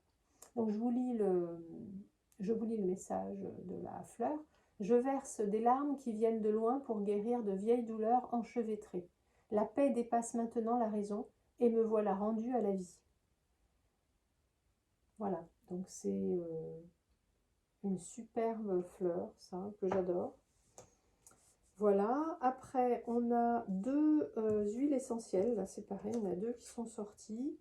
Donc je vous lis le message de la fleur. Je verse des larmes qui viennent de loin pour guérir de vieilles douleurs enchevêtrées. La paix dépasse maintenant la raison et me voilà rendue à la vie. Voilà, donc c'est une superbe fleur, ça, que j'adore. Voilà, après on a 2 huiles essentielles, là c'est pareil, on a 2 qui sont sorties.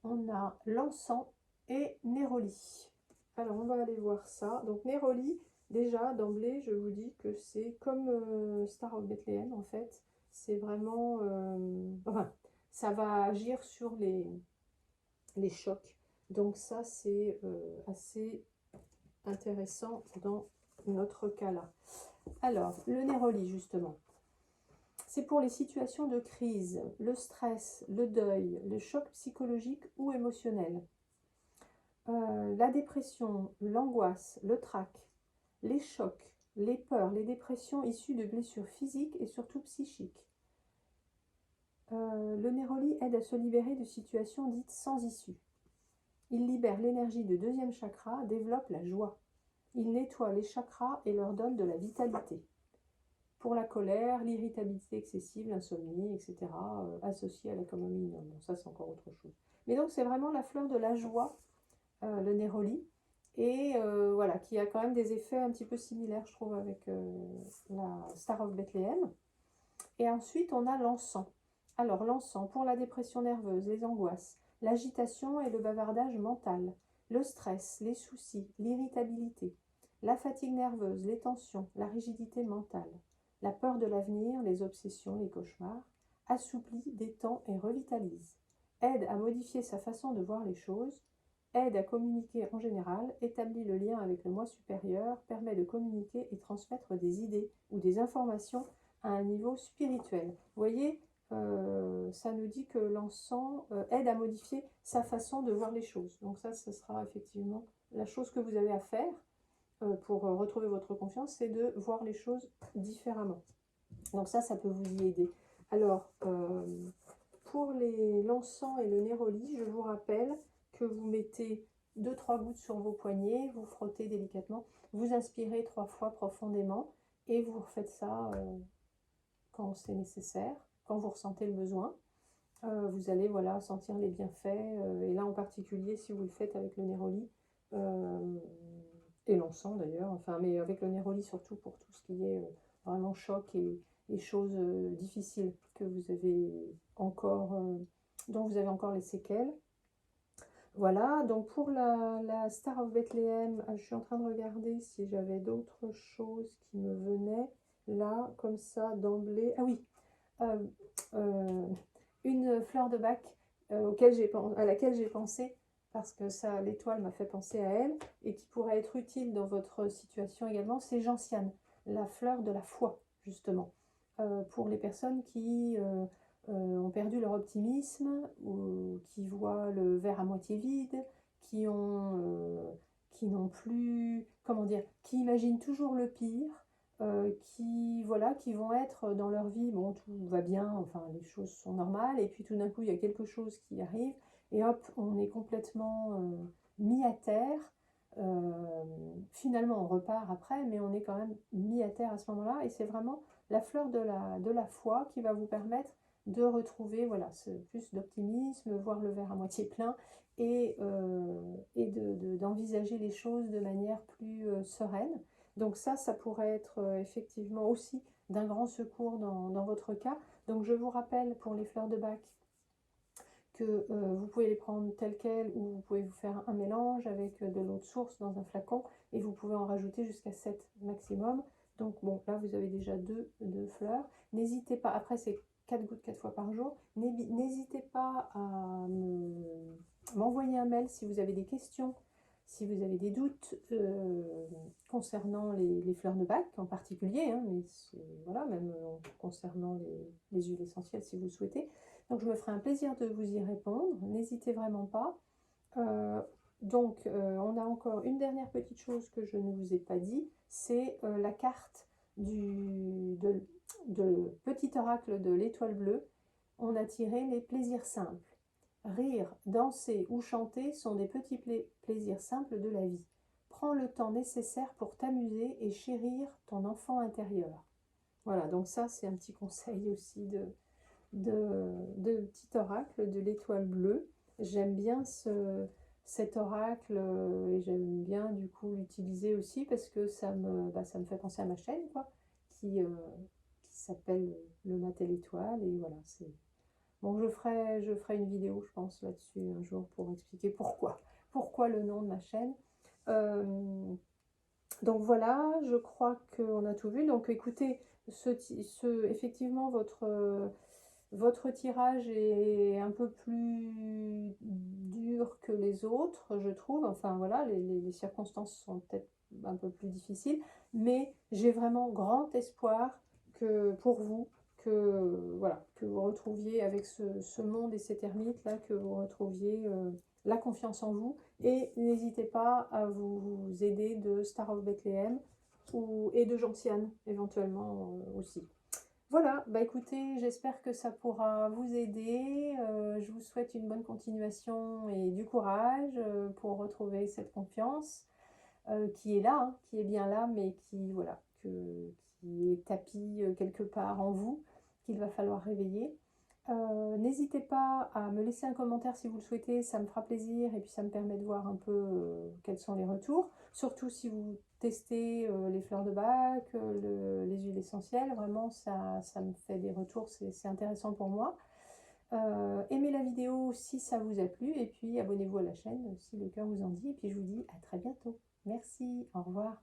On a l'encens et Néroli. Alors, on va aller voir ça. Donc, Néroli, déjà, d'emblée, je vous dis que c'est comme Star of Bethlehem, en fait. C'est vraiment... enfin, ça va agir sur les chocs. Donc, ça, c'est assez intéressant dans notre cas-là. Alors, le Néroli, justement. C'est pour les situations de crise, le stress, le deuil, le choc psychologique ou émotionnel. La dépression, l'angoisse, le trac, les chocs, les peurs, les dépressions issues de blessures physiques et surtout psychiques. Le Néroli aide à se libérer de situations dites sans issue. Il libère l'énergie du 2e chakra, développe la joie. Il nettoie les chakras et leur donne de la vitalité. Pour la colère, l'irritabilité excessive, l'insomnie, etc., associée à la camomille. Non, ça c'est encore autre chose. Mais donc c'est vraiment la fleur de la joie, le Néroli, et voilà, qui a quand même des effets un petit peu similaires, je trouve, avec la Star of Bethlehem. Et ensuite, on a l'encens. Alors, l'encens, pour la dépression nerveuse, les angoisses, l'agitation et le bavardage mental, le stress, les soucis, l'irritabilité, la fatigue nerveuse, les tensions, la rigidité mentale, la peur de l'avenir, les obsessions, les cauchemars, assouplit, détend et revitalise, aide à modifier sa façon de voir les choses, aide à communiquer en général, établit le lien avec le moi supérieur, permet de communiquer et transmettre des idées ou des informations à un niveau spirituel. Vous voyez, ça nous dit que l'encens aide à modifier sa façon de voir les choses. Donc ça, ce sera effectivement la chose que vous avez à faire pour retrouver votre confiance, c'est de voir les choses différemment. Donc ça peut vous y aider. Alors, pour l'encens et le Néroli, je vous rappelle que vous mettez 2-3 gouttes sur vos poignets, vous frottez délicatement, vous inspirez 3 fois profondément et vous refaites ça quand c'est nécessaire, quand vous ressentez le besoin. Vous allez voilà, sentir les bienfaits, et là en particulier si vous le faites avec le Néroli, et l'encens d'ailleurs, enfin, mais avec le Néroli surtout pour tout ce qui est vraiment choc et choses difficiles que vous avez encore dont vous avez encore les séquelles. Voilà, donc pour la Star of Bethlehem, je suis en train de regarder si j'avais d'autres choses qui me venaient là, comme ça, d'emblée. Ah oui, euh, euh, une fleur de Bach à laquelle j'ai pensé, parce que ça, l'étoile m'a fait penser à elle, et qui pourrait être utile dans votre situation également, c'est gentiane, la fleur de la foi, justement. Pour les personnes qui ont perdu leur optimisme, ou qui voient le verre à moitié vide, qui n'ont plus, comment dire, qui imaginent toujours le pire, voilà, qui vont être dans leur vie, bon, tout va bien, enfin, les choses sont normales, et puis tout d'un coup, il y a quelque chose qui arrive, et hop, on est complètement mis à terre. Finalement, on repart après, mais on est quand même mis à terre à ce moment-là, et c'est vraiment la fleur de la foi qui va vous permettre de retrouver voilà, plus d'optimisme, voir le verre à moitié plein, et d'envisager les choses de manière plus sereine. Donc ça pourrait être effectivement aussi d'un grand secours dans votre cas. Donc je vous rappelle pour les fleurs de Bach que vous pouvez les prendre telles quelles, ou vous pouvez vous faire un mélange avec de l'eau de source dans un flacon, et vous pouvez en rajouter jusqu'à 7 maximum. Donc bon, là vous avez déjà deux fleurs. N'hésitez pas, après c'est 4 gouttes 4 fois par jour, n'hésitez pas à m'envoyer un mail si vous avez des questions, si vous avez des doutes concernant les fleurs de Bach en particulier, hein, mais voilà, même concernant les huiles essentielles si vous le souhaitez. Donc je me ferai un plaisir de vous y répondre, n'hésitez vraiment pas. On a encore une dernière petite chose que je ne vous ai pas dit, c'est la carte de petit oracle de l'étoile bleue. On a tiré les plaisirs simples. Rire, danser ou chanter sont des petits plaisirs simples de la vie. Prends le temps nécessaire pour t'amuser et chérir ton enfant intérieur. Voilà, donc ça c'est un petit conseil aussi de petit oracle de l'étoile bleue. J'aime bien cet oracle, et j'aime bien du coup l'utiliser aussi parce que ça me fait penser à ma chaîne, quoi, qui s'appelle Le Matin Étoile. Et voilà, c'est bon, je ferai une vidéo, je pense, là-dessus un jour pour expliquer pourquoi le nom de ma chaîne. Donc voilà, je crois qu'on a tout vu. Donc écoutez, effectivement, votre tirage est un peu plus dur que les autres, je trouve. Enfin voilà, les circonstances sont peut-être un peu plus difficiles, mais j'ai vraiment grand espoir pour vous, voilà, que vous retrouviez avec ce monde et cette ermite là, que vous retrouviez la confiance en vous. Et n'hésitez pas à vous aider de Star of Bethlehem et de Gentiane éventuellement aussi. Voilà, bah écoutez, j'espère que ça pourra vous aider. Je vous souhaite une bonne continuation et du courage pour retrouver cette confiance qui est là, hein, qui est bien là, mais voilà, qui est tapie quelque part en vous, qu'il va falloir réveiller. N'hésitez pas à me laisser un commentaire si vous le souhaitez, ça me fera plaisir et puis ça me permet de voir un peu quels sont les retours. Surtout si vous testez les fleurs de Bach, les huiles essentielles, vraiment ça me fait des retours, c'est intéressant pour moi. Aimez la vidéo si ça vous a plu et puis abonnez-vous à la chaîne si le cœur vous en dit. Et puis je vous dis à très bientôt. Merci, au revoir.